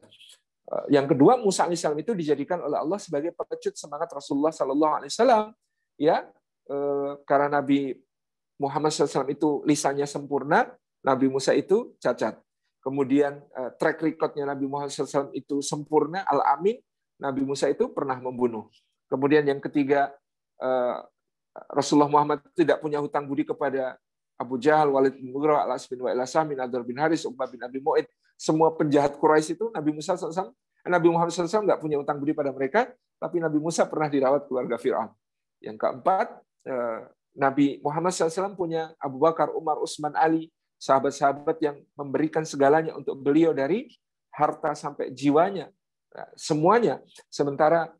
Yang kedua, Musa alaihissalam itu dijadikan oleh Allah sebagai pepecut semangat Rasulullah SAW, ya, karena Nabi Muhammad SAW itu lisannya sempurna, Nabi Musa itu cacat. Kemudian track recordnya Nabi Muhammad SAW itu sempurna, al-amin, Nabi Musa itu pernah membunuh. Kemudian yang ketiga, Rasulullah Muhammad tidak punya hutang budi kepada Abu Jahal, Walid bin Mughirah, Al-As bin Wa'il As-Samin, Adar bin Haris, Uqbah bin Abi Mu'id. Semua penjahat Quraisy itu Nabi Muhammad SAW nggak punya hutang budi pada mereka, tapi Nabi Musa pernah dirawat keluarga Fir'aun. Yang keempat, Nabi Muhammad SAW punya Abu Bakar, Umar, Utsman, Ali, sahabat-sahabat yang memberikan segalanya untuk beliau dari harta sampai jiwanya, semuanya. Sementara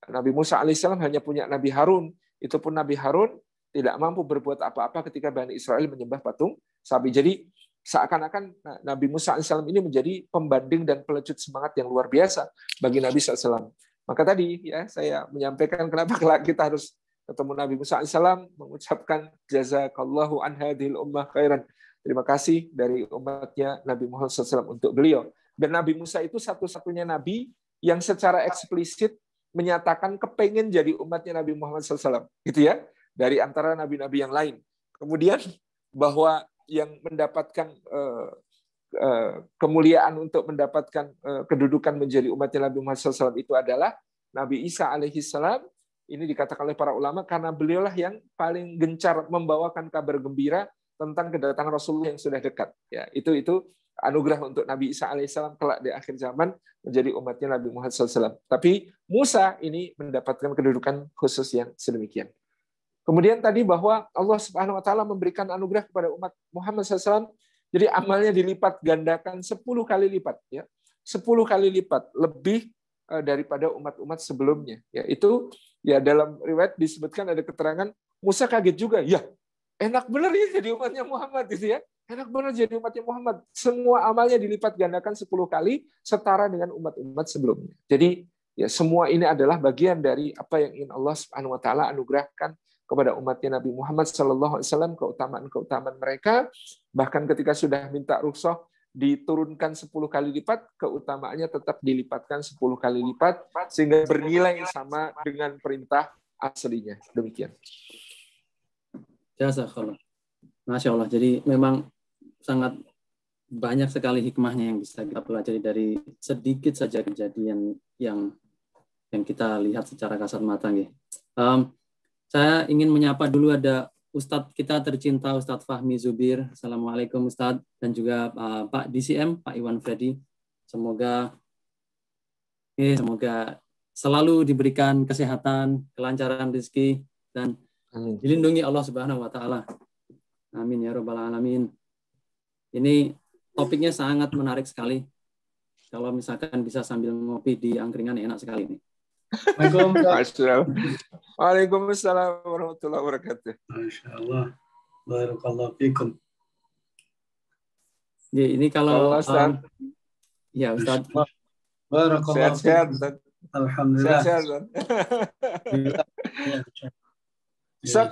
Nabi Musa alaihissalam hanya punya Nabi Harun, itu pun Nabi Harun tidak mampu berbuat apa-apa ketika Bani Israel menyembah patung sapi. Jadi seakan-akan Nabi Musa alaihissalam ini menjadi pembanding dan pelecut semangat yang luar biasa bagi Nabi SAW. Maka tadi ya saya menyampaikan kenapa kita harus ketemu Nabi Musa alaihissalam, mengucapkan jazakallahu an hadhil ummah khairan. Terima kasih dari umatnya Nabi Muhammad SAW untuk beliau. Dan Nabi Musa itu satu-satunya Nabi yang secara eksplisit menyatakan kepengen jadi umatnya Nabi Muhammad SAW. Gitu ya. Dari antara nabi-nabi yang lain. Kemudian bahwa yang mendapatkan kemuliaan untuk mendapatkan kedudukan menjadi umatnya Nabi Muhammad SAW itu adalah Nabi Isa alaihissalam. Ini dikatakan oleh para ulama karena beliaulah yang paling gencar membawakan kabar gembira tentang kedatangan Rasulullah yang sudah dekat. Ya, itu anugerah untuk Nabi Isa alaihissalam kelak di akhir zaman menjadi umatnya Nabi Muhammad SAW. Tapi Musa ini mendapatkan kedudukan khusus yang sedemikian. Kemudian tadi bahwa Allah Subhanahu wa taala memberikan anugerah kepada umat Muhammad SAW, jadi amalnya dilipat gandakan 10 kali lipat ya. 10 kali lipat lebih daripada umat-umat sebelumnya. Ya, itu ya dalam riwayat disebutkan ada keterangan Musa kaget juga. Ya, enak benar ya jadi umatnya Muhammad gitu ya. Enak benar jadi umatnya Muhammad. Semua amalnya dilipat gandakan 10 kali setara dengan umat-umat sebelumnya. Jadi ya semua ini adalah bagian dari apa yang ingin Allah Subhanahu wa taala anugerahkan kepada umatnya Nabi Muhammad SAW, keutamaan-keutamaan mereka, bahkan ketika sudah minta rukhsah diturunkan 10 kali lipat, keutamaannya tetap dilipatkan 10 kali lipat, sehingga bernilai sama dengan perintah aslinya. Demikian. Jazakallah. Masya Allah. Jadi memang sangat banyak sekali hikmahnya yang bisa kita pelajari dari sedikit saja kejadian yang kita lihat secara kasat mata. Saya ingin menyapa dulu ada Ustadz kita tercinta, Ustadz Fahmi Zubir. Assalamualaikum Ustadz. Dan juga Pak DCM, Pak Iwan Freddy. Semoga selalu diberikan kesehatan, kelancaran rezeki, dan dilindungi Allah Subhanahu wa taala. Amin ya rabbal alamin. Ini topiknya sangat menarik sekali. Kalau misalkan bisa sambil ngopi di angkringan enak sekali nih. Waalaikumsalam warahmatullahi wabarakatuh. Masya Allah. Barakallahu fikum. Ya, ini kalau Ustaz. ya Ustaz. Barakallah. Sehat-sehat, Ustaz. Alhamdulillah. Sehat-sehat, Ustaz. Ya. Ustaz,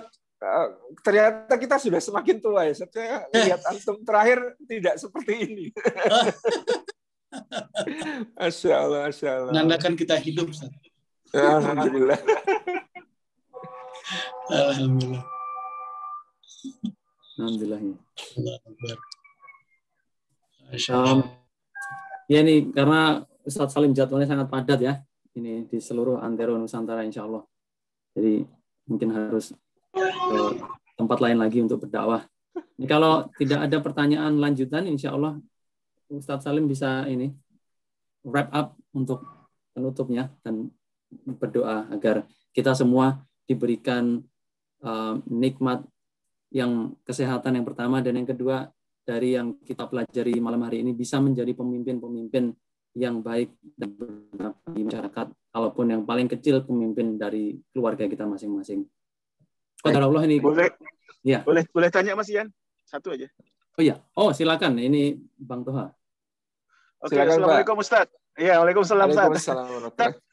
ternyata kita sudah semakin tua ya. Saya lihat antum terakhir tidak seperti ini. Masya Allah, Masya Allah. Menandakan kita hidup, Ustaz. Alhamdulillah. Alhamdulillah. Alhamdulillah. Allah Akbar. Masya Allah. Ya nih, karena Ustadz Salim jadwalnya sangat padat ya. Ini di seluruh antero Nusantara insya Allah. Jadi mungkin harus ke tempat lain lagi untuk berdakwah. Ini kalau tidak ada pertanyaan lanjutan, insya Allah Ustadz Salim bisa ini wrap up untuk penutupnya dan berdoa agar kita semua diberikan nikmat yang kesehatan yang pertama, dan yang kedua dari yang kita pelajari malam hari ini bisa menjadi pemimpin-pemimpin yang baik dan bermanfaat di masyarakat, kalaupun yang paling kecil pemimpin dari keluarga kita masing-masing. Qadarullah Allah ini. Boleh. Ya. Boleh tanya Mas Ian? Satu aja. Oh iya. Oh, silakan. Ini Bang Toha. Oke, Silakan, Assalamualaikum Ustaz. Iya, Waalaikumsalam Ustaz. Waalaikumsalam warahmatullahi.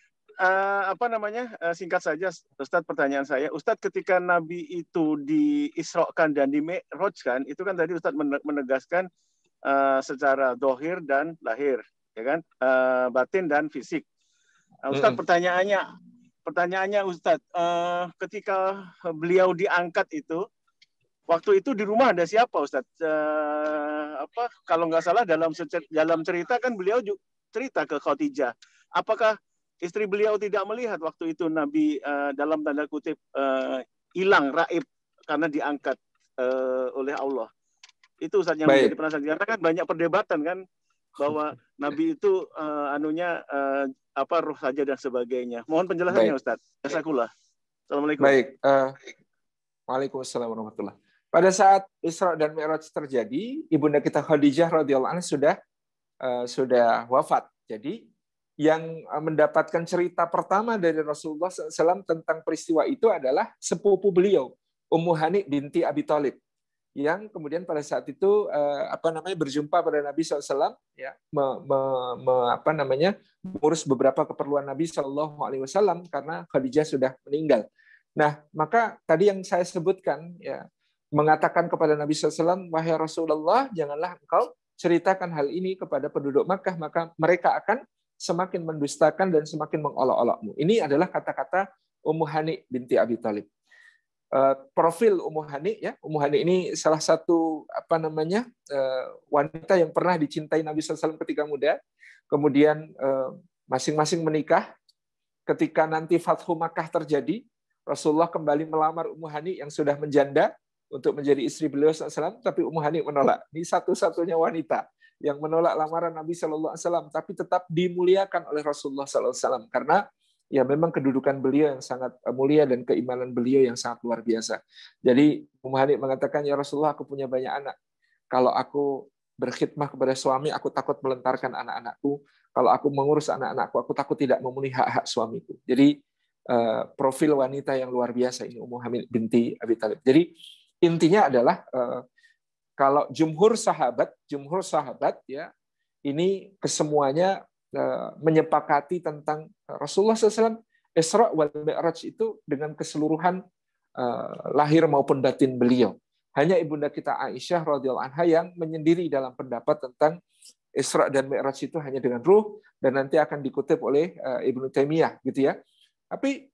Singkat saja Ustaz, pertanyaan saya. Ustaz, ketika Nabi itu diisrokan dan dimi'rajkan, itu kan tadi Ustaz menegaskan secara dohir dan lahir, ya kan? Batin dan fisik. Ustaz, pertanyaannya Ustaz, ketika beliau diangkat itu, waktu itu di rumah ada siapa Ustaz? Kalau nggak salah dalam cerita kan beliau juga cerita ke Khadijah. Apakah istri beliau tidak melihat waktu itu Nabi dalam tanda kutip hilang, raib karena diangkat oleh Allah? Itu Ustaz yang menjadi penasaran. Karena kan banyak perdebatan kan bahwa Nabi itu roh saja dan sebagainya. Mohon penjelasannya Ustaz. Jazakallah. Assalamualaikum. Baik. Waalaikumsalam warahmatullahi. Pada saat Isra dan Mi'raj terjadi, ibunda kita Khadijah radhiyallahu anha sudah wafat. Jadi yang mendapatkan cerita pertama dari Rasulullah SAW tentang peristiwa itu adalah sepupu beliau, Ummu Hani binti Abi Thalib, yang kemudian pada saat itu berjumpa pada Nabi SAW, ya, mengurus beberapa keperluan Nabi SAW karena Khadijah sudah meninggal. Nah, maka tadi yang saya sebutkan, ya, mengatakan kepada Nabi SAW, wahai Rasulullah, janganlah engkau ceritakan hal ini kepada penduduk Makkah, maka mereka akan semakin mendustakan dan semakin mengolok-olokmu. Ini adalah kata-kata Ummu Hani binti Abi Thalib. Profil Ummu Hani, ya, Ummu Hani ini salah satu wanita yang pernah dicintai Nabi SAW ketika muda, kemudian masing-masing menikah. Ketika nanti Fathu Makkah terjadi, Rasulullah kembali melamar Ummu Hani yang sudah menjanda untuk menjadi istri beliau SAW, tapi Ummu Hani menolak. Ini satu-satunya wanita yang menolak lamaran Nabi SAW, tapi tetap dimuliakan oleh Rasulullah SAW karena ya memang kedudukan beliau yang sangat mulia dan keimanan beliau yang sangat luar biasa. Jadi Ummu Hani mengatakan, ya Rasulullah, aku punya banyak anak. Kalau aku berkhidmah kepada suami, aku takut melentarkan anak-anakku. Kalau aku mengurus anak-anakku, aku takut tidak memenuhi hak-hak suamiku. Jadi profil wanita yang luar biasa ini Ummu Hani binti Abi Thalib. Jadi intinya adalah kalau jumhur sahabat ya, ini kesemuanya menyepakati tentang Rasulullah SAW Isra wal Mi'raj itu dengan keseluruhan lahir maupun batin beliau. Hanya ibunda kita Aisyah radhiyallahu anha yang menyendiri dalam pendapat tentang Isra dan Mi'raj itu hanya dengan ruh, dan nanti akan dikutip oleh Ibnu Taimiyah gitu ya. Tapi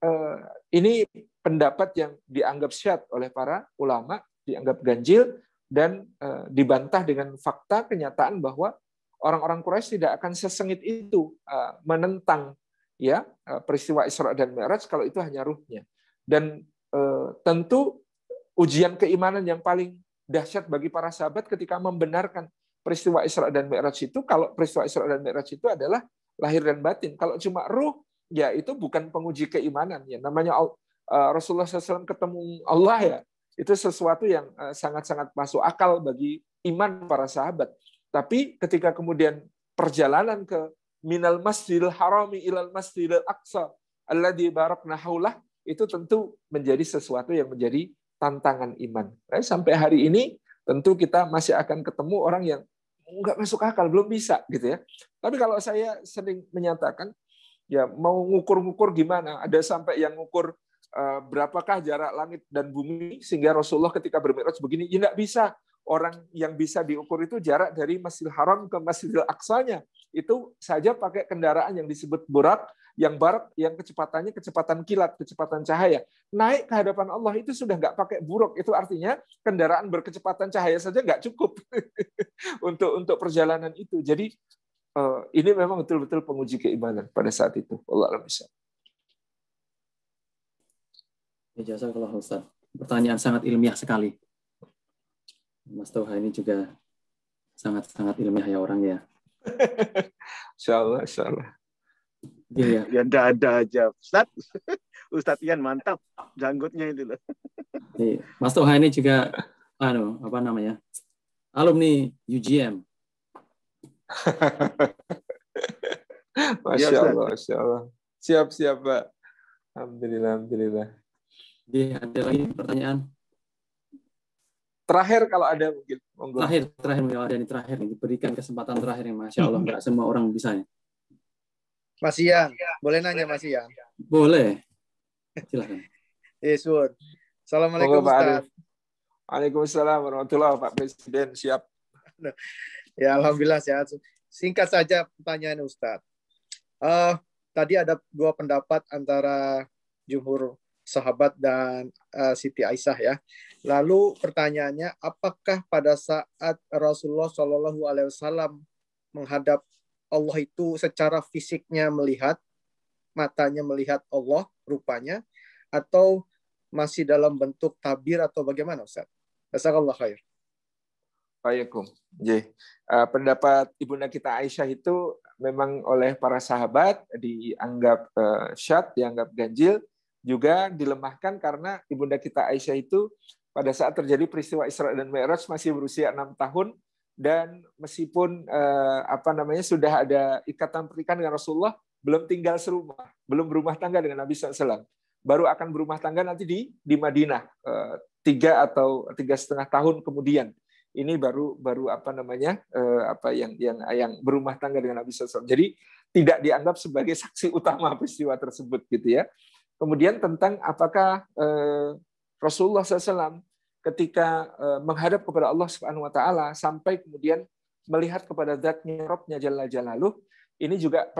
ini pendapat yang dianggap syadz oleh para ulama, dianggap ganjil, dan dibantah dengan fakta kenyataan bahwa orang-orang Quraisy tidak akan sesengit itu menentang ya peristiwa Isra dan Mi'raj kalau itu hanya ruhnya. Dan tentu ujian keimanan yang paling dahsyat bagi para sahabat ketika membenarkan peristiwa Isra dan Mi'raj itu, kalau peristiwa Isra dan Mi'raj itu adalah lahir dan batin. Kalau cuma ruh, ya itu bukan penguji keimanan. Ya, namanya Rasulullah SAW ketemu Allah, ya itu sesuatu yang sangat-sangat masuk akal bagi iman para sahabat. Tapi ketika kemudian perjalanan ke minal masjidil harami ilal masjidil aqsa alladzi barakna haulah, itu tentu menjadi sesuatu yang menjadi tantangan iman. Sampai hari ini tentu kita masih akan ketemu orang yang nggak masuk akal, belum bisa gitu ya. Tapi kalau saya sering menyatakan, ya mau ngukur-ngukur gimana? Ada sampai yang ngukur berapakah jarak langit dan bumi sehingga Rasulullah ketika bermi'raj begini, ya nggak bisa. Orang yang bisa diukur itu jarak dari Masjidil Haram ke Masjidil Aqsanya. Itu saja pakai kendaraan yang disebut burak, yang barak, yang kecepatannya kecepatan kilat, kecepatan cahaya. Naik ke hadapan Allah itu sudah nggak pakai buruk. Itu artinya kendaraan berkecepatan cahaya saja nggak cukup untuk perjalanan itu. Jadi ini memang betul-betul penguji keimanan pada saat itu. Allah alam bisa. Jazakallah Ustaz. Pertanyaan sangat ilmiah sekali. Mas Toha ini juga sangat-sangat ilmiah ya orangnya. Insya Allah. Iya. Ya ada aja, Ustaz. Ustaz Ian mantap, janggutnya itu loh. Mas Toha ini juga, apa namanya, alumni UGM. Masya Allah, Masya Allah. Siap, Pak. Alhamdulillah. Ada lagi pertanyaan? Terakhir kalau ada mungkin. Terakhir diberikan kesempatan terakhir yang Masya Allah, nggak semua orang bisa. Mas Ian, boleh nanya Mas Ian? Boleh. Silakan. Yesus. Assalamualaikum Ustaz. Waalaikumsalam warahmatullahi wabarakatuh. Pak Presiden siap. Ya alhamdulillah sehat. Singkat saja pertanyaan Ustaz. Tadi ada dua pendapat antara jumhur sahabat dan Siti Aisyah ya. Lalu pertanyaannya, apakah pada saat Rasulullah SAW menghadap Allah itu secara fisiknya melihat, matanya melihat Allah rupanya, atau masih dalam bentuk tabir atau bagaimana Ustaz? Jazakallah khair. Waalaikum. Pendapat Ibunda kita Aisyah itu memang oleh para sahabat dianggap syadz, dianggap ganjil, juga dilemahkan karena Ibunda kita Aisyah itu pada saat terjadi peristiwa Isra dan Mi'raj masih berusia 6 tahun, dan meskipun sudah ada ikatan pernikahan dengan Rasulullah, belum tinggal serumah, belum berumah tangga dengan Nabi SAW. Baru akan berumah tangga nanti di Madinah 3 atau 3,5 tahun kemudian. Ini baru yang berumah tangga dengan Nabi SAW. Jadi tidak dianggap sebagai saksi utama peristiwa tersebut gitu ya. Kemudian tentang apakah Rasulullah SAW ketika menghadap kepada Allah Subhanahu Wa Taala sampai kemudian melihat kepada Zat-Nya, Rabb-Nya Jalla Jalaluh, ini juga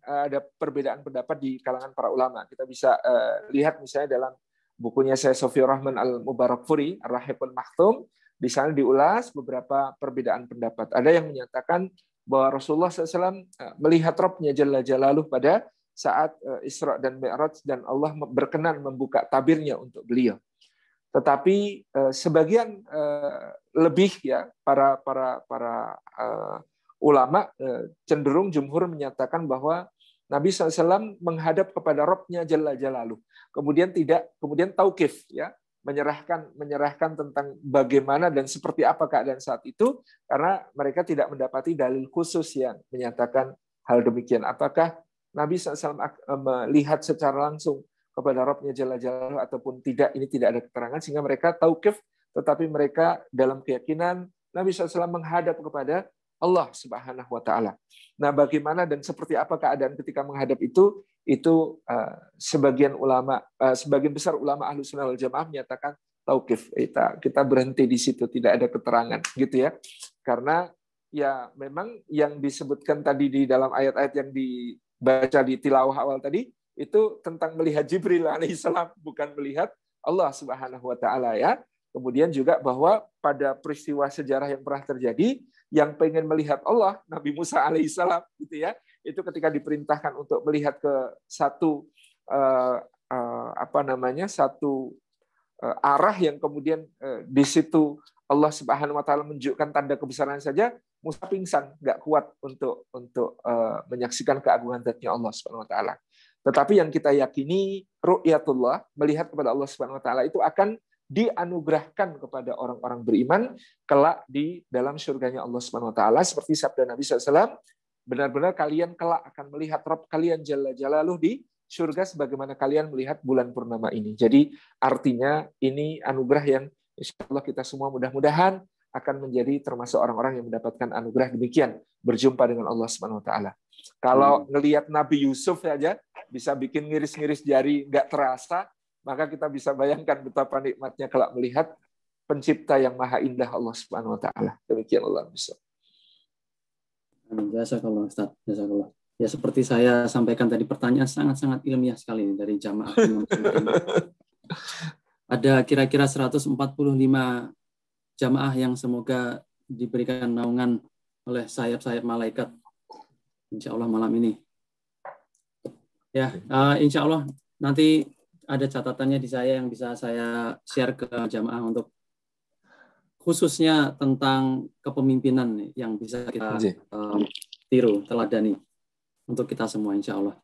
ada perbedaan pendapat di kalangan para ulama. Kita bisa lihat misalnya dalam bukunya Syekh Sofiur Rahman Al-Mubarakfuri, Ar-Rahiqul Maktum, di sana diulas beberapa perbedaan pendapat. Ada yang menyatakan bahwa Rasulullah SAW melihat Rabb-Nya Jalla Jalaluh pada saat Isra dan Mi'raj, dan Allah berkenan membuka tabirnya untuk beliau. Tetapi sebagian lebih ya para ulama cenderung jumhur menyatakan bahwa Nabi SAW menghadap kepada Rabb-Nya Jalla Jalaluh. Kemudian tauqif ya, menyerahkan tentang bagaimana dan seperti apa keadaan saat itu, karena mereka tidak mendapati dalil khusus yang menyatakan hal demikian. Apakah Nabi SAW melihat secara langsung kepada Rabb-Nya Jalla Jalaluh ataupun tidak, ini tidak ada keterangan, sehingga mereka tauqif, tetapi mereka dalam keyakinan Nabi SAW menghadap kepada Allah Subhanahu Wa Taala. Nah, bagaimana dan seperti apa keadaan ketika menghadap itu sebagian besar ulama Ahlus Sunnah wal Jamaah menyatakan tauqif. Kita berhenti di situ, tidak ada keterangan, gitu ya. Karena ya memang yang disebutkan tadi di dalam ayat-ayat yang dibaca di tilawah awal tadi itu tentang melihat Jibril alaihissalam, bukan melihat Allah Subhanahu Wa Taala ya. Kemudian juga bahwa pada peristiwa sejarah yang pernah terjadi, yang pengen melihat Allah, Nabi Musa alaihissalam, gitu ya, itu ketika diperintahkan untuk melihat ke satu arah yang kemudian di situ Allah Subhanahu Wa Taala menunjukkan tanda kebesaran saja, Musa pingsan, nggak kuat untuk menyaksikan keagungan Zat-Nya Allah Subhanahu Wa Taala. Tetapi yang kita yakini ru'yatullah, melihat kepada Allah Subhanahu Wa Taala itu akan dianugerahkan kepada orang-orang beriman kelak di dalam surganya Allah Subhanahu Wa Taala, seperti sabda Nabi SAW, benar-benar kalian kelak akan melihat Rabb kalian Jalla Jalaluh di surga sebagaimana kalian melihat bulan purnama ini. Jadi artinya ini anugerah yang insya Allah kita semua mudah-mudahan akan menjadi termasuk orang-orang yang mendapatkan anugerah demikian, berjumpa dengan Allah Subhanahu wa taala. Kalau ngelihat Nabi Yusuf saja bisa bikin ngiris-ngiris jari nggak terasa, maka kita bisa bayangkan betapa nikmatnya kalau melihat pencipta yang maha indah Allah Subhanahu wa taala. Demikian Allah bisa. Jazakallah Ustaz, jazakallah. Ya seperti saya sampaikan tadi, pertanyaan sangat-sangat ilmiah sekali dari jamaah. Ada kira-kira 145 jamaah yang semoga diberikan naungan oleh sayap-sayap malaikat, insya Allah malam ini. Ya, insya Allah nanti ada catatannya di saya yang bisa saya share ke jamaah untuk khususnya tentang kepemimpinan yang bisa kita tiru, teladani untuk kita semua insya Allah.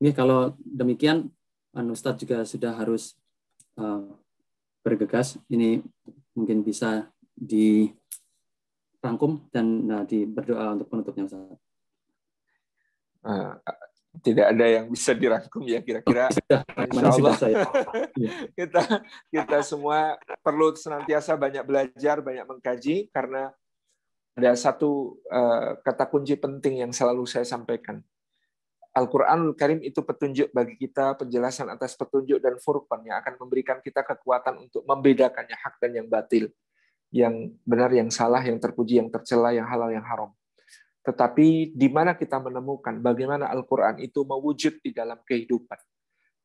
Ini kalau demikian, Ustadz juga sudah harus bergegas. Ini mungkin bisa dirangkum dan berdoa untuk penutupnya, Ustadz. Tidak ada yang bisa dirangkum ya kira-kira. Insya Allah kita semua perlu senantiasa banyak belajar, banyak mengkaji, karena ada satu kata kunci penting yang selalu saya sampaikan. Al-Quranul Karim itu petunjuk bagi kita, penjelasan atas petunjuk dan furqan yang akan memberikan kita kekuatan untuk membedakannya hak dan yang batil, yang benar, yang salah, yang terpuji, yang tercela, yang halal, yang haram. Tetapi di mana kita menemukan bagaimana Al-Quran itu mewujud di dalam kehidupan,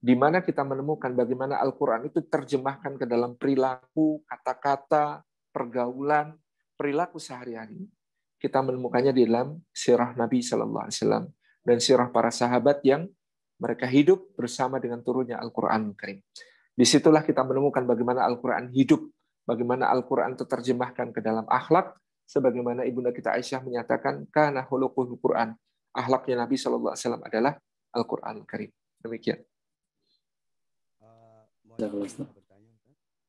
di mana kita menemukan bagaimana Al-Quran itu terjemahkan ke dalam perilaku, kata-kata, pergaulan, perilaku sehari-hari, kita menemukannya di dalam sirah Nabi SAW dan sirah para sahabat yang mereka hidup bersama dengan turunnya Al-Quran Karim. Disitulah kita menemukan bagaimana Al-Quran hidup, bagaimana Al-Quran terjemahkan ke dalam akhlak, sebagaimana ibunda kita Aisyah menyatakan, kana khuluqul Quran, akhlaknya Nabi SAW adalah Al-Quran Karim. Demikian.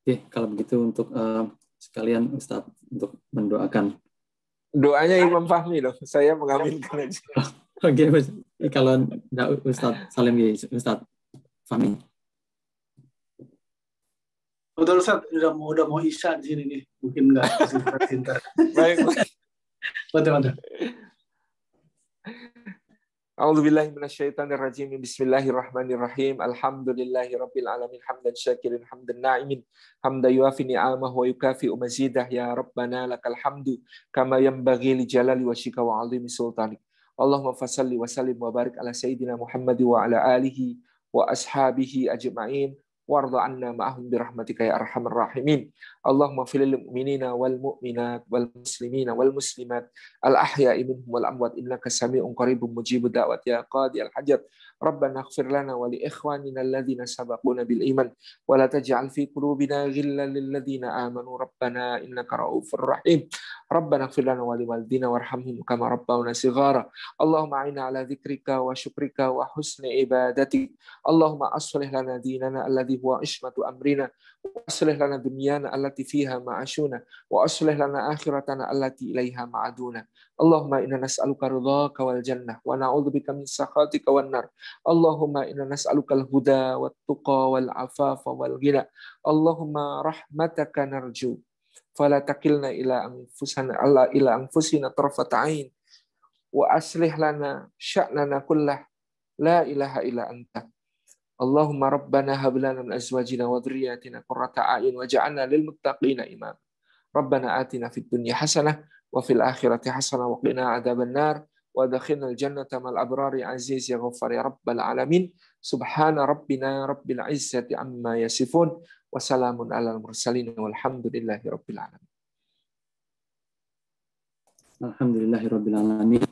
Oke, kalau begitu untuk sekalian Ustadz untuk mendoakan. Doanya Imam Fahmi loh, saya mengaminkan aja. Oke, kalau Ustadz Salim, Ustadz Fahmi. Betul Ustaz, udah mau isya di sini nih, mungkin nggak pintar. Baik. Betul. A'udzubillahi minasyaitonirrajim. Bismillahirrahmanirrahim. Alhamdulillahirabbil alamin, hamdan syakirin, hamdan na'imin, hamdan yuafi ni'amahu wa yukafi'u mazidah. Ya Rabbana lakal hamdu kama yanbaghi li jalali wajhika wa 'azimi sultanik. Allahumma fashalli wa sallim wa barik ala sayyidina Muhammad wa ala alihi wa ashabihi ajma'in. Warda anna ma'ahum birahmatika ya arhamar rahimin. Allahumma filil mu'minina wal mu'minat wal muslimina wal muslimat al ahya'i minhum wal amwat innaka sami'un qaribun mujibud da'wat ya qadi al hajat. Rabbana ighfir lana wa li ikhwanina alladhina sabaquna bil iman wa la taj'al fi qulubina ghillan lil ladzina amanu rabbana innaka ra'ufur rahim. Rabbana ighfir lana wa li walidina warhamhum kama rabbawna shighara. Allahumma a'inna ala dzikrika wa syukrika wa husni ibadatik. Allahumma aslih lana dinana alladhi huwa ismatu amrina wa aslih lana dunyana allati fiha ma'ashuna wa aslih lana akhiratana allati ilaiha ma'aduna. Allahumma inna nas'aluka ridhaka wal jannah wa na'udzubika min sakhatika wan nar. Allahumma inna nas'aluka al-huda wat tuqa wal afafa wal ghina. Allahumma rahmataka narju fala takilna ila anfusina tarfata ain wa aslih lana sya'nana kullah la ilaha illa anta. Allahumma rabbana hab lana min azwajina wa dhurriyyatina qurrata a'yun waj'alna lil muttaqina imama. Rabbana atina fid dunya hasanah wa fil akhirati hasanah wa qina adzabannar wa adkhilnal jannata mal abrari aziz ya ghaffar ya rabbal alamin. Subhana rabbina rabbil izzati amma yasifun wa salamun alal mursalin walhamdulillahi rabbil alamin. Alhamdulillahirabbil alamin.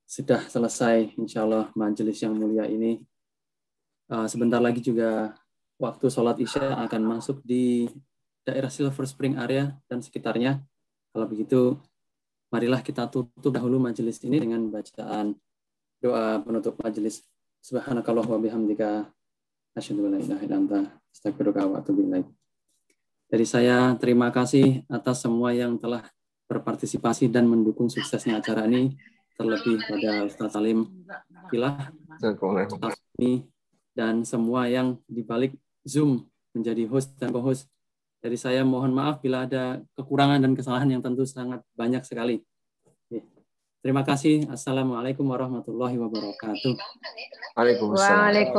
Sudah selesai insyaallah majelis yang mulia ini. Sebentar lagi juga waktu sholat Isya akan masuk di daerah Silver Spring area dan sekitarnya. Kalau begitu, marilah kita tutup dahulu majelis ini dengan bacaan doa penutup majelis. Subhanakallah wa bihamdika asyhadu an la ilaha illa anta astaghfiruka wa atubu ilaik. Dari saya terima kasih atas semua yang telah berpartisipasi dan mendukung suksesnya acara ini, terlebih pada Ustaz Salim Kilah, dan semua yang dibalik Zoom menjadi host dan co-host. Dari saya mohon maaf bila ada kekurangan dan kesalahan yang tentu sangat banyak sekali. Terima kasih. Assalamualaikum warahmatullahi wabarakatuh. Waalaikumsalam.